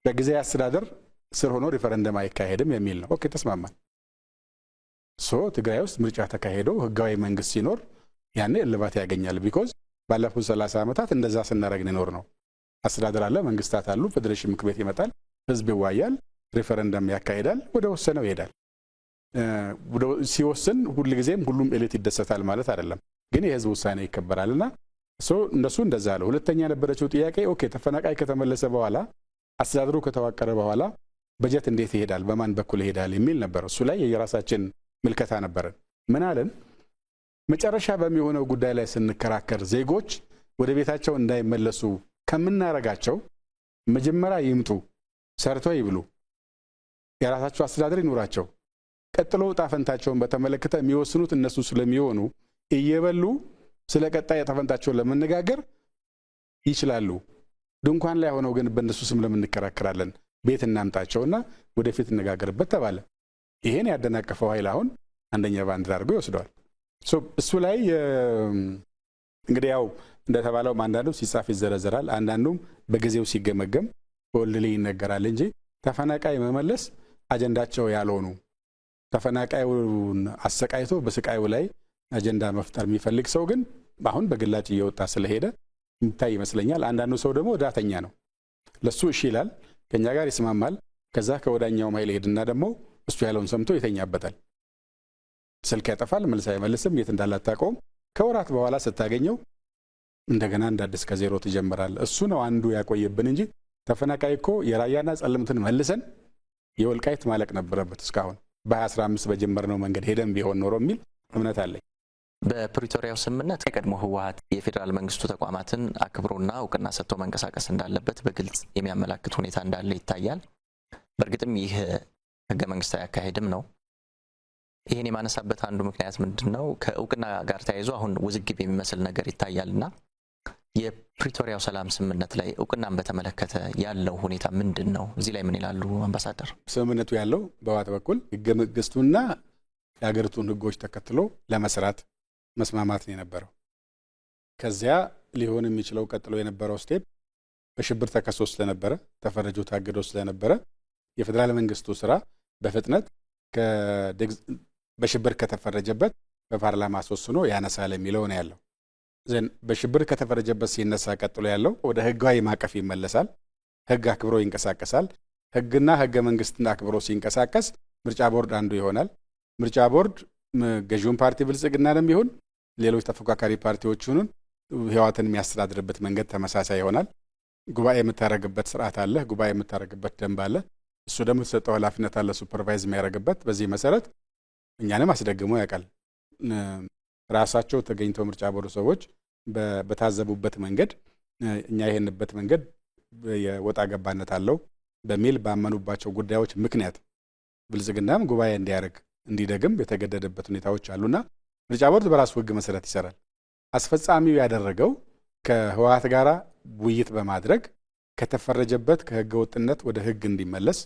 በጊዜ አስተዳደር ስር ሆኖ ሪፈረንደም አይካሄድም የሚል ነው። ኦኬ ተስማማን። ትግራይ ውስጥ ምርጫ ተካሄዶ ህጋዊ መንግስት ሲኖር ያኔ እልባት ያገኛል። ቢኮዝ ባለፉት 30 ዓመታት እንደዛ ስናረግ ነው ነው። አስተዳደር አለ፣ መንግስታት አሉ፣ ፌዴሬሽን ምክር ቤት ይመጣል፣ ህዝብ ይዋያል፣ ሪፈረንደም ያካሂዳል፣ ወደ ወሰነው ይሄዳል። ሲወስን ሁልጊዜም ሁሉም ኤሊት ይደሰታል ማለት አይደለም፣ ግን የህዝብ ውሳኔ ይከበራልና እነሱ እንደዛ አለው። ሁለተኛ የነበረችው ጥያቄ ኦኬ ተፈናቃይ ከተመለሰ በኋላ አስተዳደሩ ከተዋቀረ በኋላ በጀት እንዴት ይሄዳል፣ በማን በኩል ይሄዳል የሚል ነበር። እሱ ላይ የራሳችን ምልከታ ነበረን። ምን አለን? መጨረሻ በሚሆነው ጉዳይ ላይ ስንከራከር ዜጎች ወደ ቤታቸው እንዳይመለሱ ከምናረጋቸው መጀመሪያ ይምጡ፣ ሰርተው ይብሉ፣ የራሳቸው አስተዳደር ይኖራቸው፣ ቀጥሎ ዕጣ ፈንታቸውን በተመለከተ የሚወስኑት እነሱ ስለሚሆኑ እየበሉ ስለ ቀጣይ ዕጣ ፈንታቸውን ለመነጋገር ይችላሉ። ድንኳን ላይ ሆነው ግን በእነሱ ስም ለምንከራከራለን፣ ቤት እናምጣቸውና ወደፊት እንነጋገርበት ተባለ። ይሄን ያደናቀፈው ኃይል አሁን አንደኛ ባንዲራ አድርጎ ይወስደዋል። እሱ ላይ እንግዲህ ያው እንደተባለው አንዳንዱ ሲጻፍ ይዘረዘራል፣ አንዳንዱም በጊዜው ሲገመገም ወልል ይነገራል እንጂ ተፈናቃይ መመለስ አጀንዳቸው ያልሆኑ ተፈናቃዩን አሰቃይቶ በስቃዩ ላይ አጀንዳ መፍጠር የሚፈልግ ሰው ግን አሁን በግላጭ እየወጣ ስለሄደ ይታይ ይመስለኛል። አንዳንዱ ሰው ደግሞ ዳተኛ ነው። ለሱ እሺ ይላል፣ ከኛ ጋር ይስማማል። ከዛ ከወዳኛው ኃይል ሄድና ደግሞ እሱ ያለውን ሰምቶ ይተኛበታል። ስልክ ያጠፋል፣ መልስ አይመልስም፣ የት እንዳለ አታውቀውም። ከወራት በኋላ ስታገኘው እንደገና እንደ አዲስ ከዜሮ ትጀምራል። እሱ ነው አንዱ ያቆየብን እንጂ ተፈናቃይ እኮ የራያና ጸለምትን መልሰን የወልቃይት ማለቅ ነበረበት እስካሁን በ2015 በጀመርነው መንገድ ሄደን ቢሆን ኖሮ የሚል እምነት አለኝ። በፕሪቶሪያው ስምምነት የቀድሞ ህወሓት የፌዴራል መንግስቱ ተቋማትን አክብሮና እውቅና ሰጥቶ መንቀሳቀስ እንዳለበት በግልጽ የሚያመላክት ሁኔታ እንዳለ ይታያል። በእርግጥም ይህ ህገ መንግስታዊ አካሄድም ነው። ይህን የማነሳበት አንዱ ምክንያት ምንድነው? ከእውቅና ጋር ተያይዞ አሁን ውዝግብ የሚመስል ነገር ይታያልና የፕሪቶሪያው ሰላም ስምምነት ላይ እውቅናን በተመለከተ ያለው ሁኔታ ምንድን ነው? እዚህ ላይ ምን ይላሉ አምባሳደር? ስምምነቱ ያለው በህወሓት በኩል ህገ መንግስቱና የሀገሪቱን ህጎች ተከትሎ ለመስራት መስማማት ነው የነበረው። ከዚያ ሊሆን የሚችለው ቀጥሎ የነበረው ስቴፕ በሽብር ተከሶ ስለነበረ ተፈረጆ ታግዶ ስለነበረ የፌዴራል መንግስቱ ስራ በፍጥነት በሽብር ከተፈረጀበት በፓርላማ አስወስኖ ያነሳል የሚለው ነው ያለው። ዘን በሽብር ከተፈረጀበት ሲነሳ ቀጥሎ ያለው ወደ ህጋዊ ማዕቀፍ ይመለሳል። ህግ አክብሮ ይንቀሳቀሳል። ህግና ህገ መንግስትን አክብሮ ሲንቀሳቀስ ምርጫ ቦርድ አንዱ ይሆናል። ምርጫ ቦርድ ገዢውን ፓርቲ ብልጽግናንም ይሁን ሌሎች ተፎካካሪ ፓርቲዎችን ህወሓትን የሚያስተዳድርበት መንገድ ተመሳሳይ ይሆናል። ጉባኤ የምታረግበት ስርዓት አለ። ጉባኤ የምታረግበት ደንብ አለ። እሱ ደግሞ የተሰጠው ኃላፊነት አለ ሱፐርቫይዝ የሚያደርግበት። በዚህ መሰረት እኛንም አስደግሞ ያውቃል። ራሳቸው ተገኝተው ምርጫ ቦርድ ሰዎች በታዘቡበት መንገድ እኛ ይሄንበት መንገድ የወጣ ገባነት አለው በሚል ባመኑባቸው ጉዳዮች ምክንያት ብልጽግናም ጉባኤ እንዲያደርግ እንዲደግም የተገደደበት ሁኔታዎች አሉና ምርጫ ቦርድ በራሱ ህግ መሰረት ይሰራል። አስፈጻሚው ያደረገው ከህወሓት ጋራ ውይይት በማድረግ ከተፈረጀበት ከህገ ወጥነት ወደ ህግ እንዲመለስ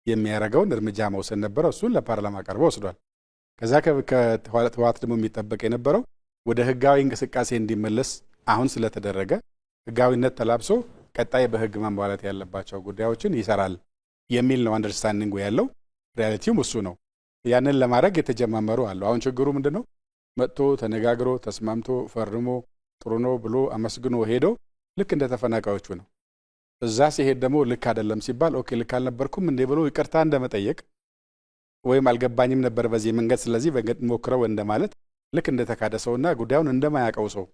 የሚያደርገውን እርምጃ መውሰድ ነበረ። እሱን ለፓርላማ ቀርቦ ወስዷል። ከዛ ከህወሓት ደግሞ የሚጠበቅ የነበረው ወደ ህጋዊ እንቅስቃሴ እንዲመለስ አሁን ስለተደረገ ህጋዊነት ተላብሶ ቀጣይ በህግ ማሟላት ያለባቸው ጉዳዮችን ይሰራል የሚል ነው አንደርስታንዲንግ ያለው። ሪያሊቲውም እሱ ነው። ያንን ለማድረግ የተጀማመሩ አሉ። አሁን ችግሩ ምንድነው? መጥቶ ተነጋግሮ ተስማምቶ ፈርሞ ጥሩ ነው ብሎ አመስግኖ ሄዶ ልክ እንደ ተፈናቃዮቹ ነው። እዛ ሲሄድ ደግሞ ልክ አይደለም ሲባል ኦኬ ልክ አልነበርኩም እንዴ ብሎ ይቅርታ እንደመጠየቅ ወይም አልገባኝም ነበር በዚህ መንገድ ስለዚህ ሞክረው እንደማለት ልክ እንደተካደ ሰውና ጉዳዩን እንደማያውቀው ሰው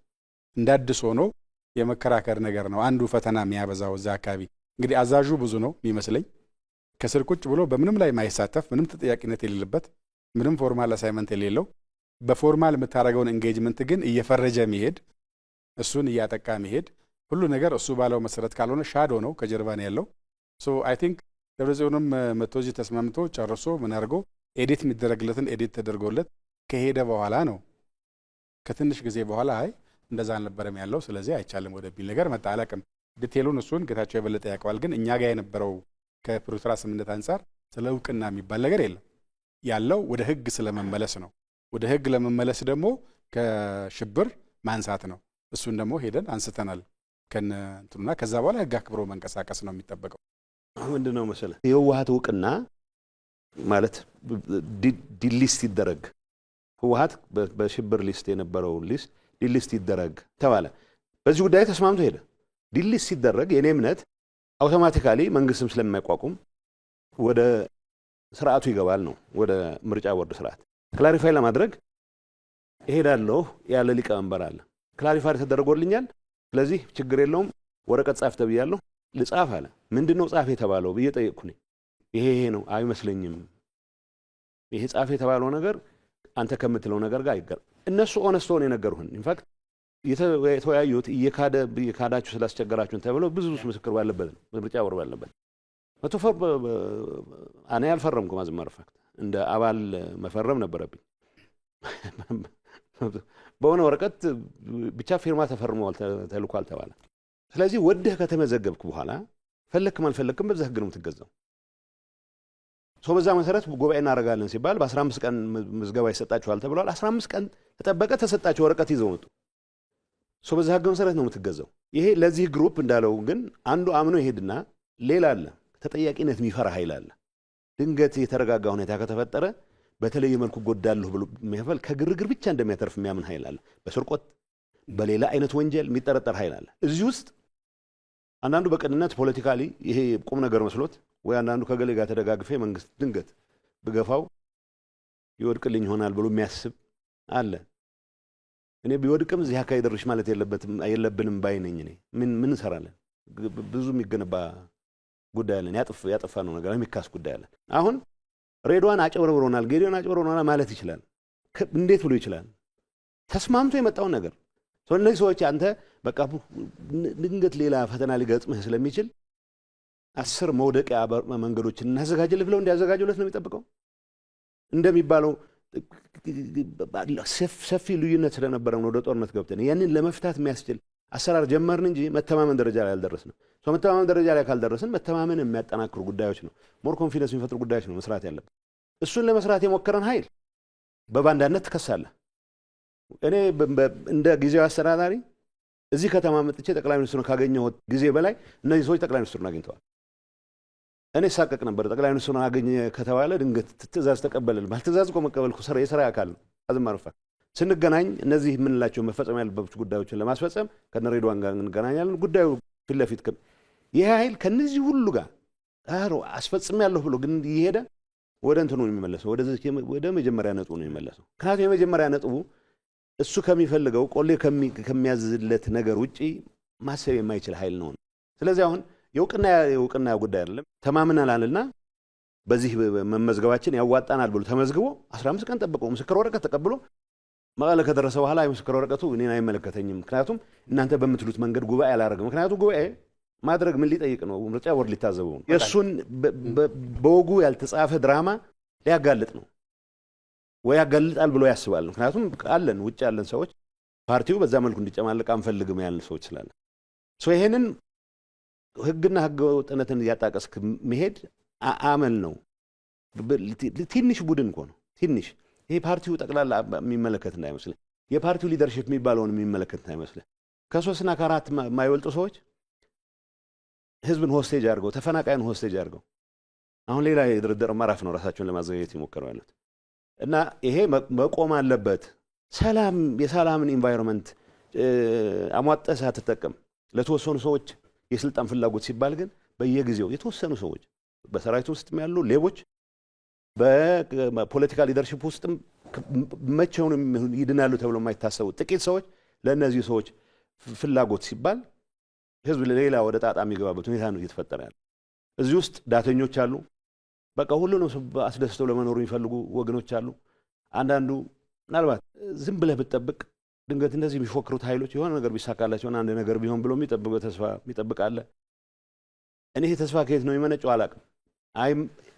እንዳድስ ሆኖ የመከራከር ነገር ነው አንዱ ፈተና የሚያበዛው እዛ አካባቢ። እንግዲህ አዛዡ ብዙ ነው የሚመስለኝ። ከስር ቁጭ ብሎ በምንም ላይ ማይሳተፍ ምንም ተጠያቂነት የሌለበት ምንም ፎርማል አሳይመንት የሌለው በፎርማል የምታደርገውን ኤንጌጅመንት ግን እየፈረጀ መሄድ እሱን እያጠቃ መሄድ ሁሉ ነገር እሱ ባለው መሰረት ካልሆነ ሻዶ ነው ከጀርባ ነው ያለው። ሶ አይ ቲንክ ደብረጽዮንም መጥቶ እዚህ ተስማምቶ ጨርሶ ምን አድርጎ ኤዲት የሚደረግለትን ኤዲት ተደርጎለት ከሄደ በኋላ ነው ከትንሽ ጊዜ በኋላ አይ እንደዛ አልነበረም ያለው ስለዚህ አይቻልም ወደሚል ነገር መጣ። አላውቅም ዲቴሉን እሱን ጌታቸው የበለጠ ያውቀዋል። ግን እኛ ጋር የነበረው ከፕሪቶሪያ ስምምነት አንጻር ስለ እውቅና የሚባል ነገር የለም። ያለው ወደ ህግ ስለመመለስ ነው። ወደ ህግ ለመመለስ ደግሞ ከሽብር ማንሳት ነው። እሱን ደግሞ ሄደን አንስተናል ከእንትኑና ከዛ በኋላ ህግ አክብሮ መንቀሳቀስ ነው የሚጠበቀው። ምንድነው መሰለህ የህወሓት እውቅና ማለት ዲሊስት ይደረግ ህወሓት በሽብር ሊስት የነበረው ሊስት ዲሊስት ይደረግ ተባለ። በዚህ ጉዳይ ተስማምቶ ሄደ። ዲሊስት ሲደረግ የኔ እምነት አውቶማቲካሊ መንግስትም ስለማይቋቁም ወደ ስርዓቱ ይገባል ነው ወደ ምርጫ ቦርድ ስርዓት። ክላሪፋይ ለማድረግ እሄዳለሁ ያለ ሊቀመንበር አለ። ክላሪፋይ ተደርጎልኛል ስለዚህ ችግር የለውም ወረቀት ጻፍ ተብያለሁ ልጻፍ አለ። ምንድነው ጻፍ የተባለው ብዬ ጠየቅኩኝ። ይሄ ነው አይመስለኝም ይሄ ጻፍ የተባለው ነገር አንተ ከምትለው ነገር ጋር አይገር እነሱ ኦነስት ሆነ የነገሩህን ኢንፋክት የተወያዩት እየካዳችሁ ስላስቸገራችሁን ተብለው ብዙ ምስክር ባለበት ነው ምርጫ ቦርድ ባለበት እኔ አልፈረምኩም። አዝማር ፋክት እንደ አባል መፈረም ነበረብኝ። በሆነ ወረቀት ብቻ ፊርማ ተፈርሟል ተልኳል ተባለ። ስለዚህ ወደህ ከተመዘገብክ በኋላ ፈለክም አልፈለክም በዛ ህግ ነው የምትገዛው። በዛ መሰረት ጉባኤ እናደርጋለን ሲባል በ15 ቀን ምዝገባ ይሰጣቸዋል ተብሏል። 15 ቀን ተጠበቀ፣ ተሰጣቸው፣ ወረቀት ይዘው መጡ። በዛ ህግ መሰረት ነው የምትገዛው። ይሄ ለዚህ ግሩፕ እንዳለው ግን አንዱ አምኖ ይሄድና ሌላ አለ ተጠያቂነት የሚፈራ ኃይል አለ። ድንገት የተረጋጋ ሁኔታ ከተፈጠረ በተለየ መልኩ ጎዳለሁ ብሎ የሚያፈል ከግርግር ብቻ እንደሚያተርፍ የሚያምን ኃይል አለ። በስርቆት በሌላ አይነት ወንጀል የሚጠረጠር ኃይል አለ። እዚህ ውስጥ አንዳንዱ በቅንነት ፖለቲካሊ ይሄ ቁም ነገር መስሎት ወይ አንዳንዱ ከገሌ ጋር ተደጋግፌ መንግስት ድንገት ብገፋው ይወድቅልኝ ይሆናል ብሎ የሚያስብ አለ። እኔ ቢወድቅም እዚህ አካባቢ ደርሽ ማለት የለብንም ባይ ነኝ። እኔ ምን እንሰራለን? ብዙ የሚገነባ ጉዳይ አለን። ያጠፋ ነው ነገር የሚካስ ጉዳይ አለ። አሁን ሬድዋን አጨብረብሮናል፣ ጌዲዮን አጨብረብሮናል ማለት ይችላል። እንዴት ብሎ ይችላል? ተስማምቶ የመጣውን ነገር እነዚህ ሰዎች አንተ በቃ ድንገት ሌላ ፈተና ሊገጥምህ ስለሚችል 10 መውደቂያ መንገዶችን እናዘጋጅልህ ብለው እንዲያዘጋጁለት ነው የሚጠብቀው። እንደሚባለው ሰፊ ልዩነት ስለነበረ ነው ወደ ጦርነት ገብተን ያንን ለመፍታት የሚያስችል አሰራር ጀመርን እንጂ መተማመን ደረጃ ላይ አልደረስንም። መተማመን ደረጃ ላይ ካልደረስን መተማመን የሚያጠናክሩ ጉዳዮች ነው፣ ሞር ኮንፊደንስ የሚፈጥሩ ጉዳዮች ነው መስራት ያለብን። እሱን ለመስራት የሞከረን ኃይል በባንዳነት ትከሳለህ። እኔ እንደ ጊዜያዊ አስተዳዳሪ እዚህ ከተማ መጥቼ ጠቅላይ ሚኒስትሩን ካገኘሁት ጊዜ በላይ እነዚህ ሰዎች ጠቅላይ ሚኒስትሩን አግኝተዋል። እኔ ሳቀቅ ነበር። ጠቅላይ ሚኒስትሩን አገኘ ከተባለ ድንገት ትእዛዝ ተቀበልን። ባልትእዛዝ እኮ መቀበል የሥራ አካል ነው። አዝማርፋ ስንገናኝ እነዚህ የምንላቸው መፈጸም ያለባቸው ጉዳዮችን ለማስፈጸም ከነ ሬድዋን ጋር እንገናኛለን። ጉዳዩ ፊት ለፊት ይህ ኃይል ከነዚህ ሁሉ ጋር አስፈጽሜያለሁ ብሎ ግን እየሄደ ወደ እንትኑ ነው የሚመለሰው፣ ወደ መጀመሪያ ነጥቡ ነው የሚመለሰው። ምክንያቱም የመጀመሪያ ነጥቡ እሱ ከሚፈልገው ቆሌ ከሚያዝለት ነገር ውጪ ማሰብ የማይችል ኃይል ነው። ስለዚህ አሁን የእውቅና ጉዳይ አይደለም። ተማምነናልና በዚህ መመዝገባችን ያዋጣናል ብሎ ተመዝግቦ 15 ቀን ጠብቆ ምስክር ወረቀት ተቀብሎ መቀለ ከደረሰ በኋላ የምስክር ወረቀቱ እኔን አይመለከተኝም፣ ምክንያቱም እናንተ በምትሉት መንገድ ጉባኤ አላደረግም። ምክንያቱም ጉባኤ ማድረግ ምን ሊጠይቅ ነው? ምርጫ ቦርድ ሊታዘበው ነው። የእሱን በወጉ ያልተጻፈ ድራማ ሊያጋልጥ ነው ወይ ያጋልጣል ብሎ ያስባል። ምክንያቱም አለን ውጭ ያለን ሰዎች ፓርቲው በዛ መልኩ እንዲጨማለቅ አንፈልግም ያለን ሰዎች ስላለ ይሄንን ህግና ህገ ወጥነትን እያጣቀስክ መሄድ አመል ነው። ትንሽ ቡድን እኮ ነው ትንሽ። ይሄ ፓርቲው ጠቅላላ የሚመለከት እንዳይመስልህ፣ የፓርቲው ሊደርሺፕ የሚባለውን የሚመለከት እንዳይመስልህ። ከ3 እና ከ4 የማይወልጡ ሰዎች ህዝብን ሆስቴጅ አድርገው ተፈናቃይን ሆስቴጅ አድርገው አሁን ሌላ የድርድር ምዕራፍ ነው ራሳቸውን ለማዘጋጀት ይሞክሩ ያሉት እና ይሄ መቆም አለበት። የሰላምን ኢንቫይሮንመንት አሟጠህ ሳትጠቀም ለተወሰኑ ሰዎች የስልጣን ፍላጎት ሲባል ግን በየጊዜው የተወሰኑ ሰዎች በሰራዊት ውስጥም ያሉ ሌቦች በፖለቲካ ሊደርሺፕ ውስጥም መቼውን ይድናሉ ተብሎ የማይታሰቡ ጥቂት ሰዎች ለእነዚህ ሰዎች ፍላጎት ሲባል ህዝብ ሌላ ወደ ጣጣ የሚገባበት ሁኔታ ነው እየተፈጠረ ያለ። እዚህ ውስጥ ዳተኞች አሉ። በቃ ሁሉንም አስደስተው ለመኖሩ የሚፈልጉ ወገኖች አሉ። አንዳንዱ ምናልባት ዝም ብለህ ብትጠብቅ ድንገት እንደዚህ የሚፎክሩት ኃይሎች የሆነ ነገር ቢሳካላቸው አንድ ነገር ቢሆን ብሎ የሚጠብቀው ተስፋ የሚጠብቅ አለ። እኔ ይሄ ተስፋ ከየት ነው የሚመነጨው አላውቅም።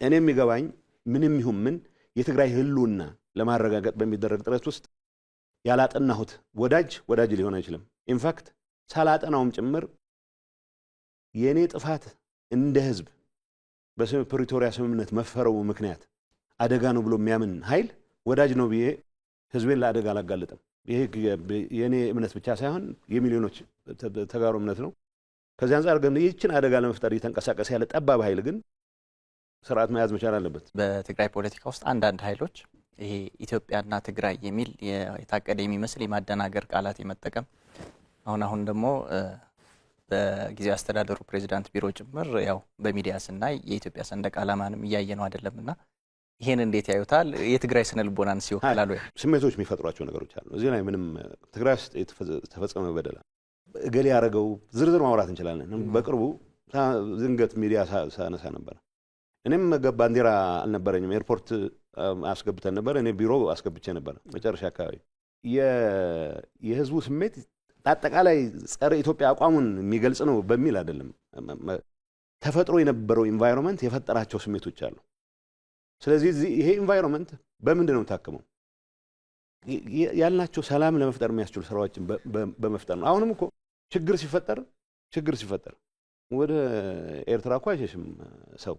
እኔ የሚገባኝ ምንም ይሁን ምን የትግራይ ህልውና ለማረጋገጥ በሚደረግ ጥረት ውስጥ ያላጠናሁት ወዳጅ ሊሆን አይችልም። ኢንፋክት ሳላጠናውም ጭምር የእኔ ጥፋት እንደ ህዝብ በፕሪቶሪያ ስምምነት መፈረሙ ምክንያት አደጋ ነው ብሎ የሚያምን ኃይል ወዳጅ ነው ብዬ ህዝቤን ለአደጋ አላጋልጥም። ይሄ የእኔ እምነት ብቻ ሳይሆን የሚሊዮኖች ተጋሩ እምነት ነው። ከዚህ አንጻር ግን ይህችን አደጋ ለመፍጠር እየተንቀሳቀሰ ያለ ጠባብ ኃይል ግን ስርዓት መያዝ መቻል አለበት። በትግራይ ፖለቲካ ውስጥ አንዳንድ ኃይሎች ይሄ ኢትዮጵያና ትግራይ የሚል የታቀደ የሚመስል የማደናገር ቃላት የመጠቀም አሁን ደግሞ በጊዜያዊ አስተዳደሩ ፕሬዚዳንት ቢሮ ጭምር ያው በሚዲያ ስናይ የኢትዮጵያ ሰንደቅ ዓላማንም እያየ ነው አይደለምና ይሄን እንዴት ያዩታል? የትግራይ ስነ ልቦናን ሲወክላሉ ስሜቶች የሚፈጥሯቸው ነገሮች አሉ። እዚህ ላይ ምንም ትግራይ ውስጥ የተፈጸመ በደል እገሌ ያደረገው ዝርዝር ማውራት እንችላለን። በቅርቡ ዝንገት ሚዲያ ሳነሳ ነበር። እኔም ባንዲራ አልነበረኝም። ኤርፖርት አስገብተን ነበር። እኔ ቢሮ አስገብቼ ነበር። መጨረሻ አካባቢ የህዝቡ ስሜት አጠቃላይ ጸረ ኢትዮጵያ አቋሙን የሚገልጽ ነው በሚል አይደለም። ተፈጥሮ የነበረው ኢንቫይሮንመንት የፈጠራቸው ስሜቶች አሉ። ስለዚህ ይሄ ኢንቫይሮንመንት በምንድን ነው ታከመው ያልናቸው ሰላም ለመፍጠር የሚያስችሉ ስራዎችን በመፍጠር ነው። አሁንም እኮ ችግር ሲፈጠር ወደ ኤርትራ እኮ አይሸሽም ሰው።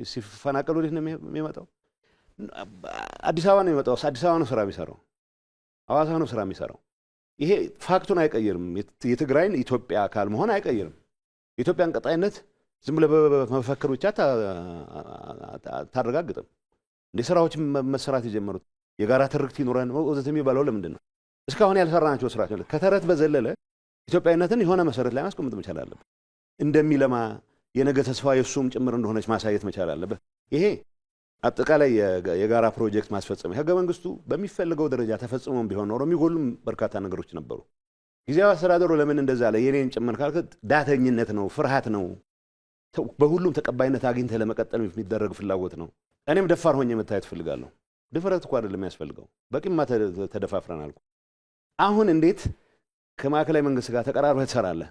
ሲፈናቀል ወዴት ነው የሚመጣው? አዲስ አበባ ነው የሚመጣው። አዲስ አበባ ነው ስራ የሚሰራው። ሐዋሳ ነው ስራ የሚሰራው። ይሄ ፋክቱን አይቀይርም። የትግራይን ኢትዮጵያ አካል መሆን አይቀይርም። የኢትዮጵያን ቀጣይነት ዝም ብለህ በመፈክር ብቻ ታረጋግጥም። እንደ ስራዎች መሰራት የጀመሩት የጋራ ትርክት ይኑረን ወዘተ የሚባለው ለምንድን ነው? እስካሁን ያልሰራናቸው ስራዎች ማለት ከተረት በዘለለ ኢትዮጵያዊነትን የሆነ መሰረት ላይ ማስቀመጥ መቻል አለበት። እንደሚለማ የነገ ተስፋ የእሱም ጭምር እንደሆነች ማሳየት መቻል አለበት። ይሄ አጠቃላይ የጋራ ፕሮጀክት ማስፈጸም ህገ መንግስቱ በሚፈልገው ደረጃ ተፈጽሞም ቢሆን ኖሮ የሚጎሉም በርካታ ነገሮች ነበሩ። ጊዜያዊ አስተዳደሩ ለምን እንደዛ አለ? የኔን ጭምር ካልከት ዳተኝነት ነው፣ ፍርሃት ነው፣ በሁሉም ተቀባይነት አግኝተህ ለመቀጠል የሚደረግ ፍላጎት ነው። እኔም ደፋር ሆኜ መታየት ፈልጋለሁ። ድፍረት እኮ አይደለም የሚያስፈልገው፣ በቂማ ተደፋፍረናል። አሁን እንዴት ከማዕከላዊ መንግስት ጋር ተቀራርበህ ትሰራለህ?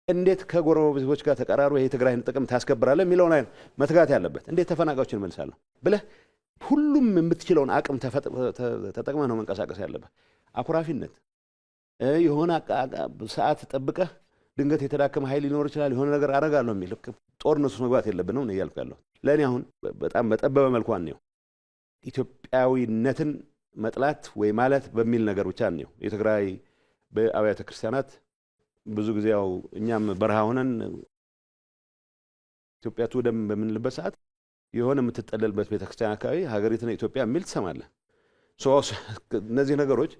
እንዴት ከጎረቤቶች ጋር ተቀራርበህ የትግራይን ጥቅም ታስከብራለህ የሚለውን ላይ መትጋት ያለበት። እንዴት ተፈናቃዮችን መልሳለሁ ብለህ ሁሉም የምትችለውን አቅም ተጠቅመህ ነው መንቀሳቀስ ያለበት። አኩራፊነት የሆነ ሰዓት ጠብቀህ ድንገት የተዳከመ ኃይል ሊኖር ይችላል የሆነ ነገር አደርጋለሁ የሚል ጦርነቱ መግባት የለብንም ነው እያልኩ ያለሁት። ለእኔ አሁን በጣም በጠበበ መልኩ ነው ኢትዮጵያዊነትን መጥላት ወይ ማለት በሚል ነገር ብቻ ነው። የትግራይ በአብያተ ክርስቲያናት ብዙ ጊዜ ያው እኛም በረሃ ሆነን ኢትዮጵያ ትውደም በምንልበት ሰዓት የሆነ የምትጠለልበት ቤተክርስቲያን አካባቢ ሀገሪቱን ኢትዮጵያ የሚል ትሰማለህ። እነዚህ ነገሮች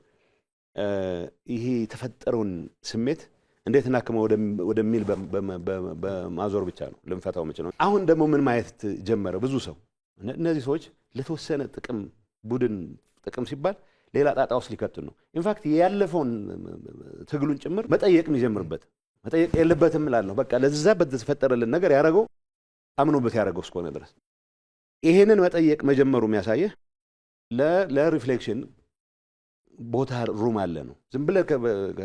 ይሄ የተፈጠረውን ስሜት እንዴት እናክመው ወደሚል በማዞር ብቻ ነው ልንፈታው የምንችለው። አሁን ደግሞ ምን ማየት ጀመረ ብዙ ሰው እነዚህ ሰዎች ለተወሰነ ጥቅም ቡድን ጥቅም ሲባል ሌላ ጣጣ ውስጥ ሊከቱን ነው። ኢንፋክት ያለፈውን ትግሉን ጭምር መጠየቅ የሚጀምርበት መጠየቅ የለበትም እላለሁ። በቃ ለዛ በተፈጠረልን ነገር ያደረገው አምኖበት ያደረገው እስከሆነ ድረስ ይሄንን መጠየቅ መጀመሩ የሚያሳየህ ለሪፍሌክሽን ቦታ ሩም አለ ነው። ዝም ብለህ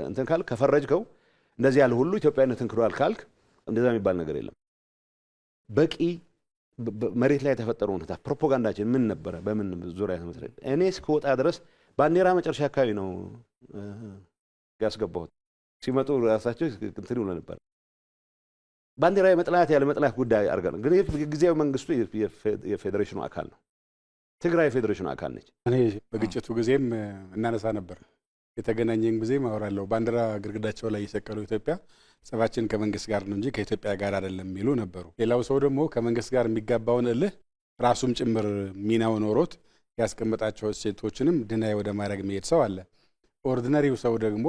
እንትን ካልክ ከፈረጅከው እንደዚህ ያለ ሁሉ ኢትዮጵያዊነትን ክዷል ካልክ እንደዛ የሚባል ነገር የለም። በቂ መሬት ላይ የተፈጠረው ሁኔታ ፕሮፓጋንዳችን ምን ነበረ? በምን ዙሪያ ተመስርቶ እኔ እስከወጣ ድረስ ባንዲራ መጨረሻ አካባቢ ነው ያስገባሁት። ሲመጡ ራሳቸው እንትን ይሉ ነበር። ባንዲራ የመጥላት ያለ መጥላት ጉዳይ አድርገን ግን ጊዜያዊ መንግስቱ የፌዴሬሽኑ አካል ነው። ትግራይ የፌዴሬሽኑ አካል ነች። እኔ በግጭቱ ጊዜም እናነሳ ነበር። የተገናኘን ጊዜም አወራለሁ። ባንዲራ ግድግዳቸው ላይ የሰቀሉ ኢትዮጵያ ጸባችን ከመንግስት ጋር ነው እንጂ ከኢትዮጵያ ጋር አይደለም የሚሉ ነበሩ። ሌላው ሰው ደግሞ ከመንግስት ጋር የሚጋባውን እልህ ራሱም ጭምር ሚናው ኖሮት ያስቀመጣቸው እሴቶችንም ድናይ ወደ ማድረግ የሚሄድ ሰው አለ። ኦርዲነሪው ሰው ደግሞ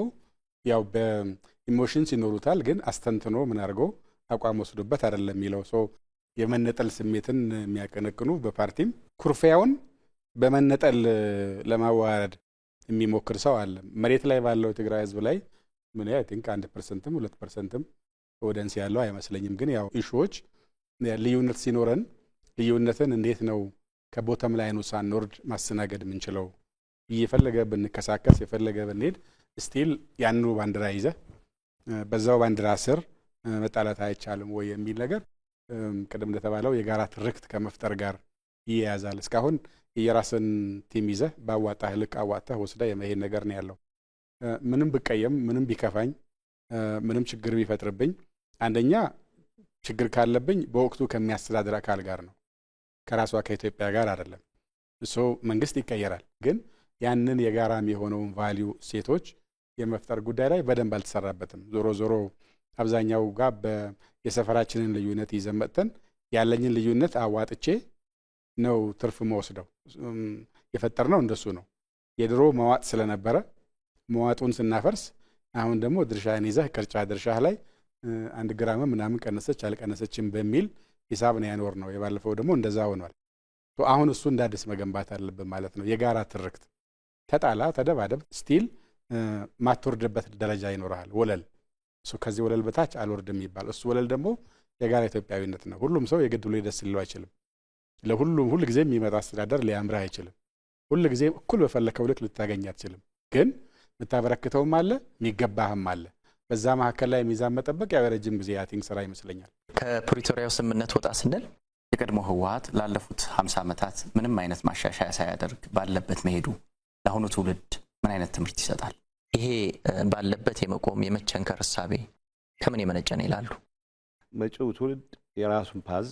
ያው በኢሞሽንስ ይኖሩታል፣ ግን አስተንትኖ ምን አድርጎ አቋም ወስዶበት አይደለም የሚለው ሰው የመነጠል ስሜትን የሚያቀነቅኑ በፓርቲም ኩርፊያውን በመነጠል ለማዋረድ የሚሞክር ሰው አለ። መሬት ላይ ባለው የትግራይ ህዝብ ላይ ምን አይ ቲንክ 1% 2% ኦዲየንስ ያለው አይመስለኝም። ግን ያው ኢሹዎች ልዩነት ሲኖረን ልዩነትን እንዴት ነው ከቦተም ላይ ነው ሳንወርድ ማስተናገድ የምንችለው? እየፈለገ ብንከሳከስ የፈለገ ብንሄድ ስቲል ያንኑ ባንዲራ ይዘ በዛው ባንዲራ ስር መጣላት አይቻልም ወይ የሚል ነገር ቅድም እንደተባለው የጋራ ትርክት ከመፍጠር ጋር ይያያዛል። እስካሁን የራስን ቲም ይዘህ ባዋጣህ ልክ አዋጣህ ወስደህ የመሄድ ነገር ነው ያለው። ምንም ብቀየም ምንም ቢከፋኝ ምንም ችግር ቢፈጥርብኝ አንደኛ ችግር ካለብኝ በወቅቱ ከሚያስተዳድር አካል ጋር ነው፣ ከራሷ ከኢትዮጵያ ጋር አይደለም። እሱ መንግስት ይቀየራል፣ ግን ያንን የጋራም የሆነውን ቫልዩ ሴቶች የመፍጠር ጉዳይ ላይ በደንብ አልተሰራበትም። ዞሮ ዞሮ አብዛኛው ጋር የሰፈራችንን ልዩነት ይዘን መጥተን ያለኝን ልዩነት አዋጥቼ ነው ትርፍ መወስደው። የፈጠርነው እንደሱ ነው። የድሮ መዋጥ ስለነበረ መዋጡን ስናፈርስ አሁን ደግሞ ድርሻህን ይዘህ ቅርጫ ድርሻህ ላይ 1 ግራም ምናምን ቀነሰች አልቀነሰችም በሚል ሂሳብ ነው ያኖር ነው። የባለፈው ደግሞ እንደዛ ሆኗል። አሁን እሱ እንደ አዲስ መገንባት አለብን ማለት ነው። የጋራ ትርክት ተጣላ ተደባደብ ስቲል ማትወርድበት ደረጃ ይኖርሃል። ወለል እሱ ከዚህ ወለል በታች አልወርድም ይባል። እሱ ወለል ደግሞ የጋራ ኢትዮጵያዊነት ነው። ሁሉም ሰው የግድ ብሎ ደስ ሊለው አይችልም። ለሁሉም ሁሉ ጊዜ የሚመጣ አስተዳደር ሊያምርህ አይችልም። ሁሉ ጊዜ እኩል በፈለከው ልክ ልታገኝ አትችልም። ግን የምታበረክተውም አለ የሚገባህም አለ። በዛ መካከል ላይ ሚዛን መጠበቅ ያው ረጅም ጊዜ ያቲንግ ስራ ይመስለኛል። ከፕሪቶሪያው ስምምነት ወጣ ስንል የቀድሞ ህወሓት ላለፉት 50 ዓመታት ምንም አይነት ማሻሻያ ሳያደርግ ባለበት መሄዱ ለአሁኑ ትውልድ ምን አይነት ትምህርት ይሰጣል? ይሄ ባለበት የመቆም የመቸንከር ሐሳቤ ከምን የመነጨ ነው ይላሉ? መጪው ትውልድ የራሱን ፓዝ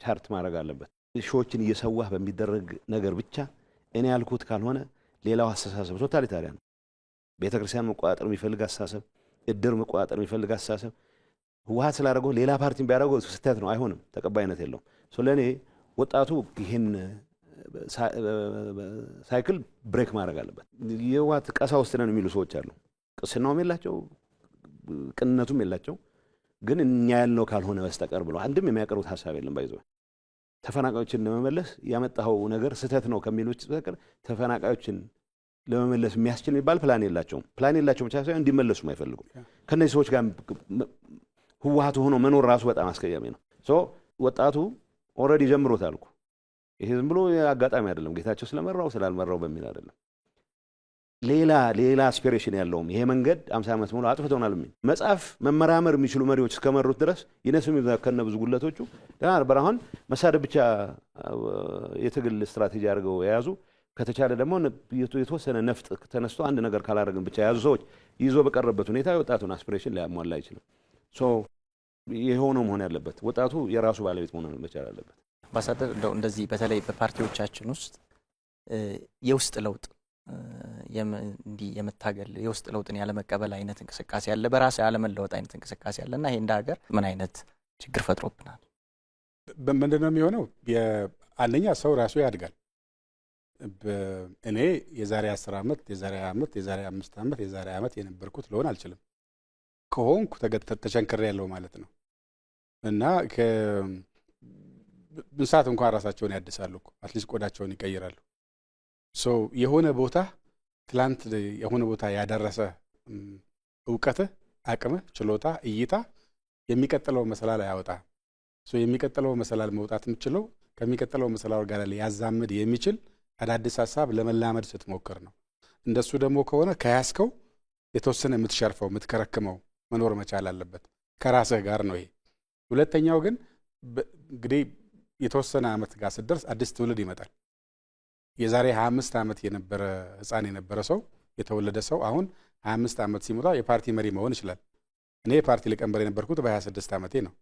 ቻርት ማድረግ አለበት። ሾችን እየሰዋህ በሚደረግ ነገር ብቻ እኔ ያልኩት ካልሆነ ሌላው አስተሳሰብ ቶታሊታሪያን ቤተክርስቲያን መቋጠር የሚፈልግ አስተሳሰብ፣ እድር መቋጠር የሚፈልግ አስተሳሰብ ህወሓት ስላደረገው ሌላ ፓርቲም ቢያደርገው ስህተት ነው፣ አይሆንም፣ ተቀባይነት የለውም። ለእኔ ወጣቱ ይህን ሳይክል ብሬክ ማድረግ አለበት። የህወሓት ቀሳውስት ነን የሚሉ ሰዎች አሉ። ቅስናውም የላቸው ቅንነቱም የላቸው፣ ግን እኛ ያልነው ካልሆነ በስተቀር ብለው አንድም የሚያቀርቡት ሀሳብ የለም። ባይዘው ተፈናቃዮችን ለመመለስ ያመጣው ነገር ስህተት ነው ከሚሉት በቀር ተፈናቃዮችን ለመመለስ የሚያስችል የሚባል ፕላን የላቸውም። ፕላን የላቸውም ብቻ ሳይሆን እንዲመለሱም አይፈልጉም። ከነዚህ ሰዎች ጋር ህወሓት ሆኖ መኖር ራሱ በጣም አስቀያሚ ነው። ወጣቱ ኦልሬዲ ጀምሮታል እኮ። ይሄ ዝም ብሎ አጋጣሚ አይደለም፣ ጌታቸው ስለመራው ስላልመራው በሚል አይደለም። ሌላ አስፒሬሽን ያለውም ይሄ መንገድ 50 ዓመት ሙሉ አጥፍተውናል የሚል መጽሐፍ መመራመር የሚችሉ መሪዎች እስከመሩት ድረስ ይነሱም ከነ ብዙ ጉለቶቹ ደህና ነበር። አሁን መሳደብ ብቻ የትግል ስትራቴጂ አድርገው የያዙ ከተቻለ ደግሞ የተወሰነ ነፍጥ ተነስቶ አንድ ነገር ካላደረግን ብቻ የያዙ ሰዎች ይዞ በቀረበት ሁኔታ የወጣቱን አስፒሬሽን ሊያሟላ አይችልም። የሆነው መሆን ያለበት ወጣቱ የራሱ ባለቤት መሆን መቻል አለበት። አምባሳደር እንደዚህ በተለይ በፓርቲዎቻችን ውስጥ የውስጥ ለውጥ እንዲህ የመታገል የውስጥ ለውጥን ያለመቀበል አይነት እንቅስቃሴ ያለ፣ በራስ ያለመለወጥ አይነት እንቅስቃሴ ያለና ይሄ እንደ ሀገር ምን አይነት ችግር ፈጥሮብናል? ምንድነው የሚሆነው? አንደኛ ሰው ራሱ ያድጋል። እኔ የዛሬ 10 ዓመት የዛሬ 20 ዓመት የዛሬ 5 ዓመት የዛሬ ዓመት የነበርኩት ልሆን አልችልም። ከሆንኩ ተቸንክሬ ያለው ማለት ነው። እና እንስሳት እንኳን ራሳቸውን ያድሳሉ እኮ አትሊስት ቆዳቸውን ይቀይራሉ። የሆነ ቦታ ትላንት የሆነ ቦታ ያደረሰ እውቀትህ፣ አቅምህ፣ ችሎታ፣ እይታ የሚቀጥለው መሰላል ያወጣ። የሚቀጥለው መሰላል መውጣት የምችለው ከሚቀጥለው መሰላል ጋር ሊያዛምድ የሚችል አዳዲስ ሀሳብ ለመላመድ ስትሞክር ነው። እንደሱ ደግሞ ከሆነ ከያዝከው የተወሰነ የምትሸርፈው የምትከረክመው መኖር መቻል አለበት ከራስህ ጋር ነው ይሄ። ሁለተኛው ግን እንግዲህ የተወሰነ ዓመት ጋር ስትደርስ አዲስ ትውልድ ይመጣል። የዛሬ 25 ዓመት የነበረ ህፃን የነበረ ሰው የተወለደ ሰው አሁን 25 ዓመት ሲሞላ የፓርቲ መሪ መሆን ይችላል። እኔ የፓርቲ ሊቀመንበር የነበርኩት በ26 ዓመቴ ነው።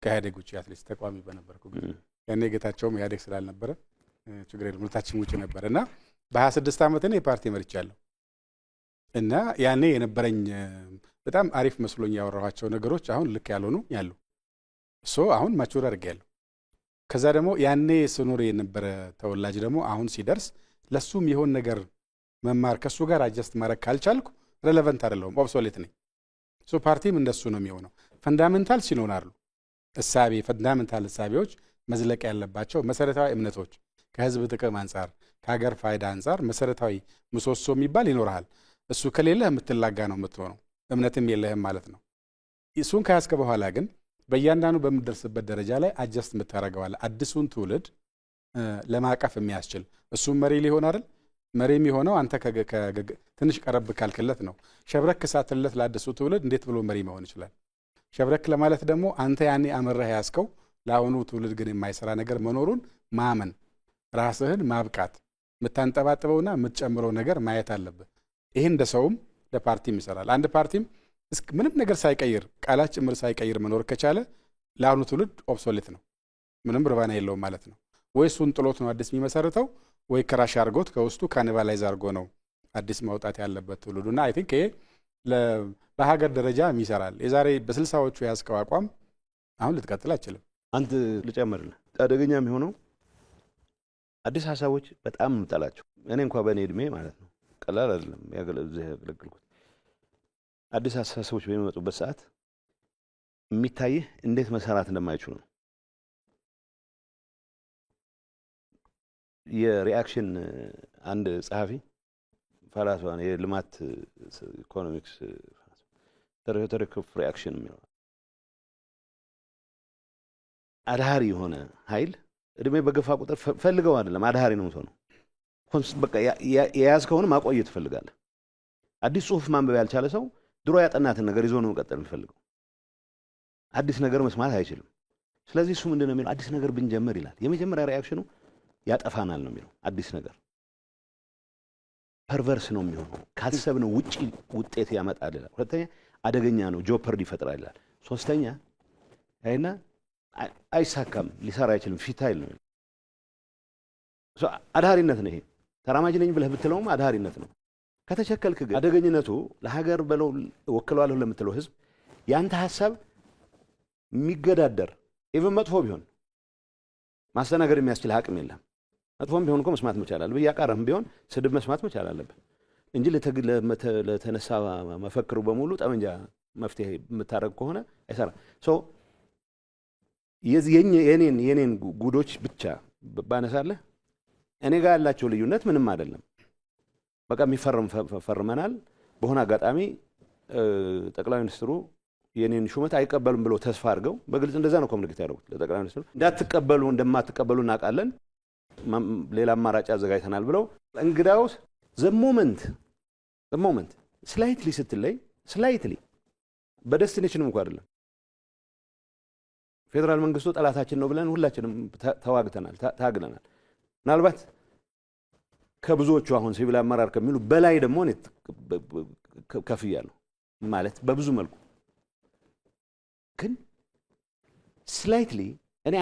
ከኢህአዴግ ውጭ አትሊስት ተቋሚ በነበርኩ ጊዜ ያኔ ጌታቸውም ኢህአዴግ ስላልነበረ ችግር የለም ሁለታችን ውጭ ነበር እና በ26 ዓመት እኔ የፓርቲ መርቻለሁ። እና ያኔ የነበረኝ በጣም አሪፍ መስሎኝ ያወራኋቸው ነገሮች አሁን ልክ ያልሆኑ ያሉ አሁን ማቹር አድርጌያለሁ። ከዛ ደግሞ ያኔ ስኖር የነበረ ተወላጅ ደግሞ አሁን ሲደርስ ለሱም የሆን ነገር መማር ከሱ ጋር አጀስት ማድረግ ካልቻልኩ ሬሌቫንት አይደለሁም፣ ኦብሶሌት ነኝ። ፓርቲም እንደሱ ነው የሚሆነው። ፈንዳሜንታል ሲኖራሉ እሳቤ ፈንዳሜንታል እሳቤዎች መዝለቅ ያለባቸው መሰረታዊ እምነቶች ከህዝብ ጥቅም አንጻር ከሀገር ፋይዳ አንጻር መሰረታዊ ምሰሶ የሚባል ይኖርሃል። እሱ ከሌለህ የምትላጋ ነው የምትሆነው፣ እምነትም የለህም ማለት ነው። እሱን ከያዝከ በኋላ ግን በእያንዳንዱ በምትደርስበት ደረጃ ላይ አጀስት የምታደርገዋለህ አዲሱን ትውልድ ለማቀፍ የሚያስችል እሱም መሪ ሊሆን አይደል? መሪ የሚሆነው አንተ ትንሽ ቀረብ ካልክለት ነው። ሸብረክ ሳትለት ለአዲሱ ትውልድ እንዴት ብሎ መሪ መሆን ይችላል? ሸብረክ ለማለት ደግሞ አንተ ያኔ አመረህ ያዝከው ለአሁኑ ትውልድ ግን የማይሰራ ነገር መኖሩን ማመን፣ ራስህን ማብቃት፣ የምታንጠባጥበውና የምትጨምረው ነገር ማየት አለብህ። ይህ እንደ ሰውም ለፓርቲም ይሰራል። አንድ ፓርቲም ምንም ነገር ሳይቀይር ቃላት ጭምር ሳይቀይር መኖር ከቻለ ለአሁኑ ትውልድ ኦብሶሌት ነው፣ ምንም ርባና የለውም ማለት ነው። ወይ እሱን ጥሎት ነው አዲስ የሚመሰርተው ወይ ክራሽ አድርጎት ከውስጡ ካኒባላይዝ አድርጎ ነው አዲስ ማውጣት ያለበት ትውልዱና አይ ቲንክ ይሄ በሀገር ደረጃም ይሰራል። የዛሬ በ60ዎቹ የያዝከው አቋም አሁን ልትቀጥል አይችልም። አንድ ልጨምርልህ፣ አደገኛ የሚሆነው አዲስ ሀሳቦች በጣም እንጠላቸው። እኔ እንኳ በእኔ እድሜ ማለት ነው ቀላል አይደለም ያገለግልኩት። አዲስ ሀሳቦች በሚመጡበት ሰዓት የሚታይህ እንዴት መሰራት እንደማይችሉ ነው። የሪአክሽን አንድ ጸሐፊ ፈላስፋ ነው፣ የልማት ኢኮኖሚክስ ተረክብ ሪአክሽን የሚለው አድሃሪ የሆነ ኃይል እድሜ በገፋ ቁጥር ፈልገው አይደለም አድሃሪ ነው ሰው ነው። በቃ የያዝከውን ማቆየት ትፈልጋለህ። አዲስ ጽሁፍ ማንበብ ያልቻለ ሰው ድሮ ያጠናትን ነገር ይዞ ነው መቀጠል የሚፈልገው። አዲስ ነገር መስማት አይችልም። ስለዚህ እሱ ምንድነው የሚለው አዲስ ነገር ብንጀምር ይላል። የመጀመሪያ ሪአክሽኑ ያጠፋናል ነው የሚለው። አዲስ ነገር ፐርቨርስ ነው የሚሆነው፣ ካሰብነው ውጪ ውጤት ያመጣል ይላል። ሁለተኛ አደገኛ ነው፣ ጆፐርድ ይፈጥራል ይላል። ሶስተኛ አይና አይሳካም፣ ሊሰራ አይችልም፣ ፊታይል ነው። አድሃሪነት ነው ይሄ። ተራማጅ ነኝ ብለህ ብትለውም አድሃሪነት ነው። ከተቸከልክ ግን አደገኝነቱ ለሀገር በለው ወክለዋለሁ ለምትለው ህዝብ ያንተ ሐሳብ የሚገዳደር ኢቭን መጥፎ ቢሆን ማስተናገድ የሚያስችል አቅም የለም። መጥፎም ቢሆን እኮ መስማት መቻል አለብህ። ያቃረም ቢሆን ስድብ መስማት መቻል አለብህ እንጂ ለተነሳ መፈክሩ በሙሉ ጠመንጃ መፍትሄ የምታደርግ ከሆነ አይሰራም። የኔን ጉዶች ብቻ ባነሳለህ እኔ ጋር ያላቸው ልዩነት ምንም አይደለም። በቃ የሚፈርም ፈርመናል። በሆነ አጋጣሚ ጠቅላይ ሚኒስትሩ የኔን ሹመት አይቀበሉም ብለው ተስፋ አድርገው በግልጽ እንደዛ ነው ኮሙኒኬት ያደረጉት ለጠቅላይ ሚኒስትሩ። እንደማትቀበሉ እናውቃለን፣ ሌላ አማራጭ አዘጋጅተናል ብለው እንግዳውስ ዘ ሞመንት ስላይትሊ ስትለይ ስላይትሊ በደስቲኔሽንም እንኳን አይደለም ፌደራል መንግስቱ ጠላታችን ነው ብለን ሁላችንም ተዋግተናል፣ ታግለናል። ምናልባት ከብዙዎቹ አሁን ሲቪል አመራር ከሚሉ በላይ ደግሞ እኔ ከፍያለሁ ማለት በብዙ መልኩ። ግን ስላይትሊ እኔ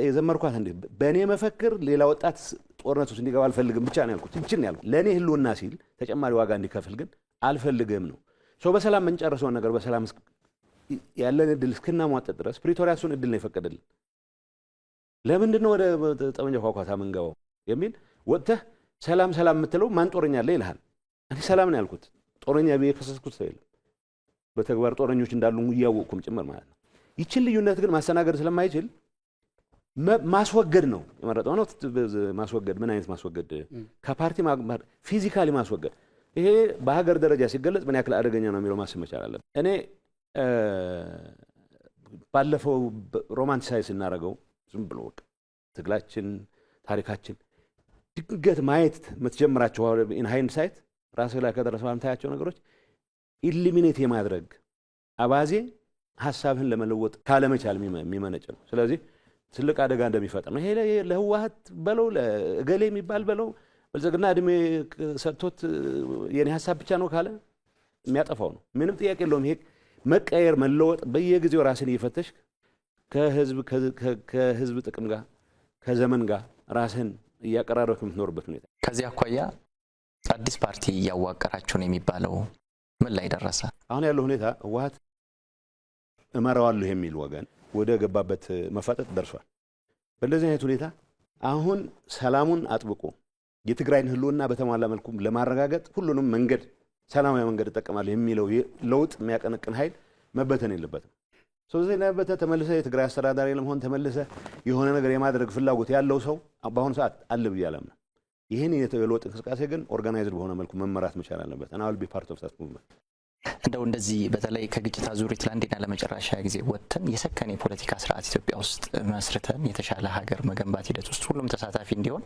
የዘመርኳት እንዴ በእኔ መፈክር ሌላ ወጣት ጦርነት ውስጥ እንዲገባ አልፈልግም ብቻ ነው ያልኩት። እንችን ያልኩት ለእኔ ህልውና ሲል ተጨማሪ ዋጋ እንዲከፍል ግን አልፈልግም ነው። ሰው በሰላም የምንጨርሰውን ነገር በሰላም ያለን እድል እስክናሟጠጥ ድረስ ፕሪቶሪያ እሱን እድል ነው የፈቀደልን። ለምንድን ነው ወደ ጠመንጃ ኳኳታ የምንገባው የሚል ወጥተህ ሰላም የምትለው ማን ጦረኛ አለ ይልሃል። እኔ ሰላም ነው ያልኩት፣ ጦረኛ ብዬ የከሰስኩት ሰው የለም። በተግባር ጦረኞች እንዳሉ እያወቅኩም ጭምር ማለት ነው። ይችን ልዩነት ግን ማስተናገድ ስለማይችል ማስወገድ ነው የመረጠው ነው። ማስወገድ ምን አይነት ማስወገድ? ከፓርቲ ፊዚካሊ ማስወገድ። ይሄ በሀገር ደረጃ ሲገለጽ ምን ያክል አደገኛ ነው የሚለው ማሰብ መቻል አለብን። እኔ ባለፈው ሮማንቲሳይዝ ስናደርገው ዝም ብሎ ትግላችን ታሪካችን ድንገት ማየት የምትጀምራቸው ኢን ሃይንድሳይት ራስህ ላይ ከደረሰ የምታያቸው ነገሮች ኢሊሚኔት የማድረግ አባዜ ሀሳብህን ለመለወጥ ካለመቻል የሚመነጭ ነው። ስለዚህ ትልቅ አደጋ እንደሚፈጥር ነው። ይሄ ለህወሓት በለው ለእገሌ የሚባል በለው ብልጽግና እድሜ ሰጥቶት የኔ ሀሳብ ብቻ ነው ካለ የሚያጠፋው ነው። ምንም ጥያቄ የለውም። ይሄ መቀየር መለወጥ በየጊዜው ራስን እየፈተሽ ከህዝብ ጥቅም ጋር ከዘመን ጋር ራስን እያቀራረብክ የምትኖርበት ሁኔታ። ከዚህ አኳያ አዲስ ፓርቲ እያዋቀራችሁ ነው የሚባለው ምን ላይ ደረሰ? አሁን ያለው ሁኔታ ህወሓት እመራዋለሁ የሚል ወገን ወደ ገባበት መፋጠጥ ደርሷል። በእንደዚህ አይነት ሁኔታ አሁን ሰላሙን አጥብቆ የትግራይን ህልውና በተሟላ መልኩ ለማረጋገጥ ሁሉንም መንገድ ሰላማዊ መንገድ እጠቀማለሁ የሚለው ለውጥ የሚያቀነቅን ኃይል መበተን የለበትም። ስለዚህ ለበተ ተመልሰ የትግራይ አስተዳዳሪ ለመሆን ተመልሰ የሆነ ነገር የማድረግ ፍላጎት ያለው ሰው በአሁኑ ሰዓት አለ ብዬ አላምንም። ይህን የለውጥ እንቅስቃሴ ግን ኦርጋናይዝድ በሆነ መልኩ መመራት መቻል አለበት። እና አል ቢ ፓርት ኦፍ ዛት ሙቭመንት። እንደው እንደዚህ በተለይ ከግጭት አዙሪት ለአንዴና ለመጨረሻ ጊዜ ወጥተን የሰከነ የፖለቲካ ስርዓት ኢትዮጵያ ውስጥ መስርተን የተሻለ ሀገር መገንባት ሂደት ውስጥ ሁሉም ተሳታፊ እንዲሆን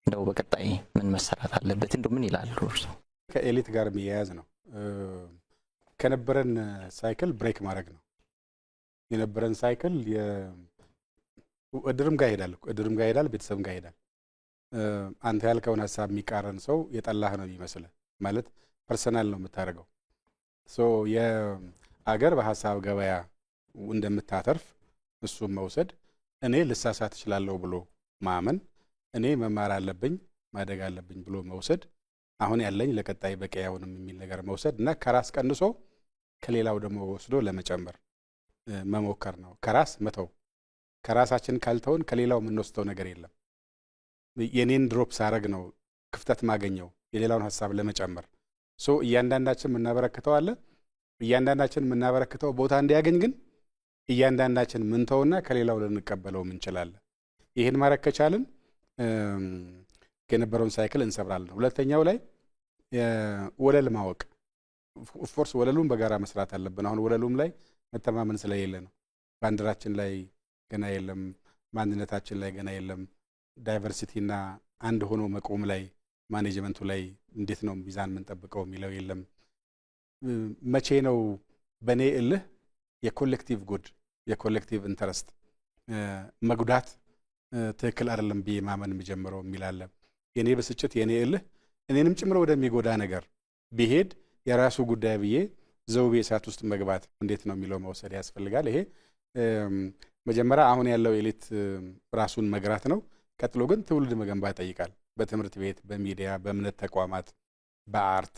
እንደው በቀጣይ ምን መሰራት አለበት? እንደው ምን ይላሉ እርሶ? ከኤሊት ጋር የሚያያዝ ነው። ከነበረን ሳይክል ብሬክ ማድረግ ነው። የነበረን ሳይክል እድርም ጋር ይሄዳል፣ ቤተሰብም ጋር ይሄዳል። አንተ ያልከውን ሀሳብ የሚቃረን ሰው የጠላህ ነው የሚመስልህ። ማለት ፐርሰናል ነው የምታደርገው። የአገር በሀሳብ ገበያ እንደምታተርፍ እሱም መውሰድ፣ እኔ ልሳሳት እችላለሁ ብሎ ማመን፣ እኔ መማር አለብኝ ማደግ አለብኝ ብሎ መውሰድ፣ አሁን ያለኝ ለቀጣይ በቂ አይሆንም የሚል ነገር መውሰድ እና ከራስ ቀንሶ ከሌላው ደግሞ ወስዶ ለመጨመር መሞከር ነው። ከራስ መተው። ከራሳችን ካልተውን ከሌላው የምንወስደው ነገር የለም። የኔን ድሮፕ ሳረግ ነው ክፍተት ማገኘው የሌላውን ሀሳብ ለመጨመር። እያንዳንዳችን የምናበረክተው አለ። እያንዳንዳችን የምናበረክተው ቦታ እንዲያገኝ ግን እያንዳንዳችን ምንተውና ከሌላው ልንቀበለው እንችላለን። ይህን ማድረግ ከቻልን የነበረውን ሳይክል እንሰብራለን። ሁለተኛው ላይ ወለል ማወቅ። ኦፍኮርስ ወለሉን በጋራ መስራት አለብን። አሁን ወለሉም ላይ መተማመን ስለሌለ ነው። ባንዲራችን ላይ ገና የለም፣ ማንነታችን ላይ ገና የለም። ዳይቨርሲቲና አንድ ሆኖ መቆም ላይ ማኔጅመንቱ ላይ እንዴት ነው ሚዛን የምንጠብቀው የሚለው የለም። መቼ ነው በእኔ እልህ የኮሌክቲቭ ጉድ የኮሌክቲቭ ኢንተረስት መጉዳት ትክክል አይደለም ብዬ ማመን የሚጀምረው የሚላለ የኔ ብስጭት የኔ እልህ እኔንም ጭምር ወደሚጎዳ ነገር ቢሄድ የራሱ ጉዳይ ብዬ ዘውቤ እሳት ውስጥ መግባት እንዴት ነው የሚለው መውሰድ ያስፈልጋል። ይሄ መጀመሪያ አሁን ያለው ኤሊት ራሱን መግራት ነው። ቀጥሎ ግን ትውልድ መገንባት ይጠይቃል። በትምህርት ቤት፣ በሚዲያ፣ በእምነት ተቋማት፣ በአርት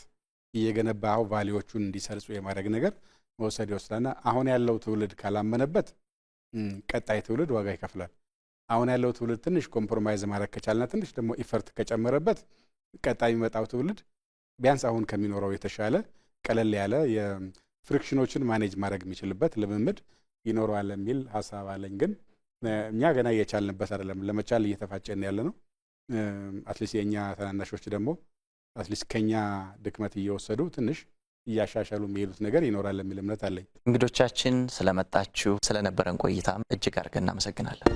እየገነባው ቫሊዎቹን እንዲሰርጹ የማድረግ ነገር መውሰድ ይወስዳልና አሁን ያለው ትውልድ ካላመነበት ቀጣይ ትውልድ ዋጋ ይከፍላል። አሁን ያለው ትውልድ ትንሽ ኮምፕሮማይዝ ማድረግ ከቻልና ትንሽ ደግሞ ኢፈርት ከጨመረበት ቀጣይ የሚመጣው ትውልድ ቢያንስ አሁን ከሚኖረው የተሻለ ቀለል ያለ የፍሪክሽኖችን ማኔጅ ማድረግ የሚችልበት ልምምድ ይኖረዋል የሚል ሀሳብ አለኝ። ግን እኛ ገና እየቻልንበት አይደለም፣ ለመቻል እየተፋጨን ያለ ነው። አትሊስት የኛ ተናናሾች ደግሞ አትሊስት ከኛ ድክመት እየወሰዱ ትንሽ እያሻሻሉ የሚሄዱት ነገር ይኖራል የሚል እምነት አለኝ። እንግዶቻችን ስለመጣችሁ ስለነበረን ቆይታ እጅግ አድርገን እናመሰግናለን።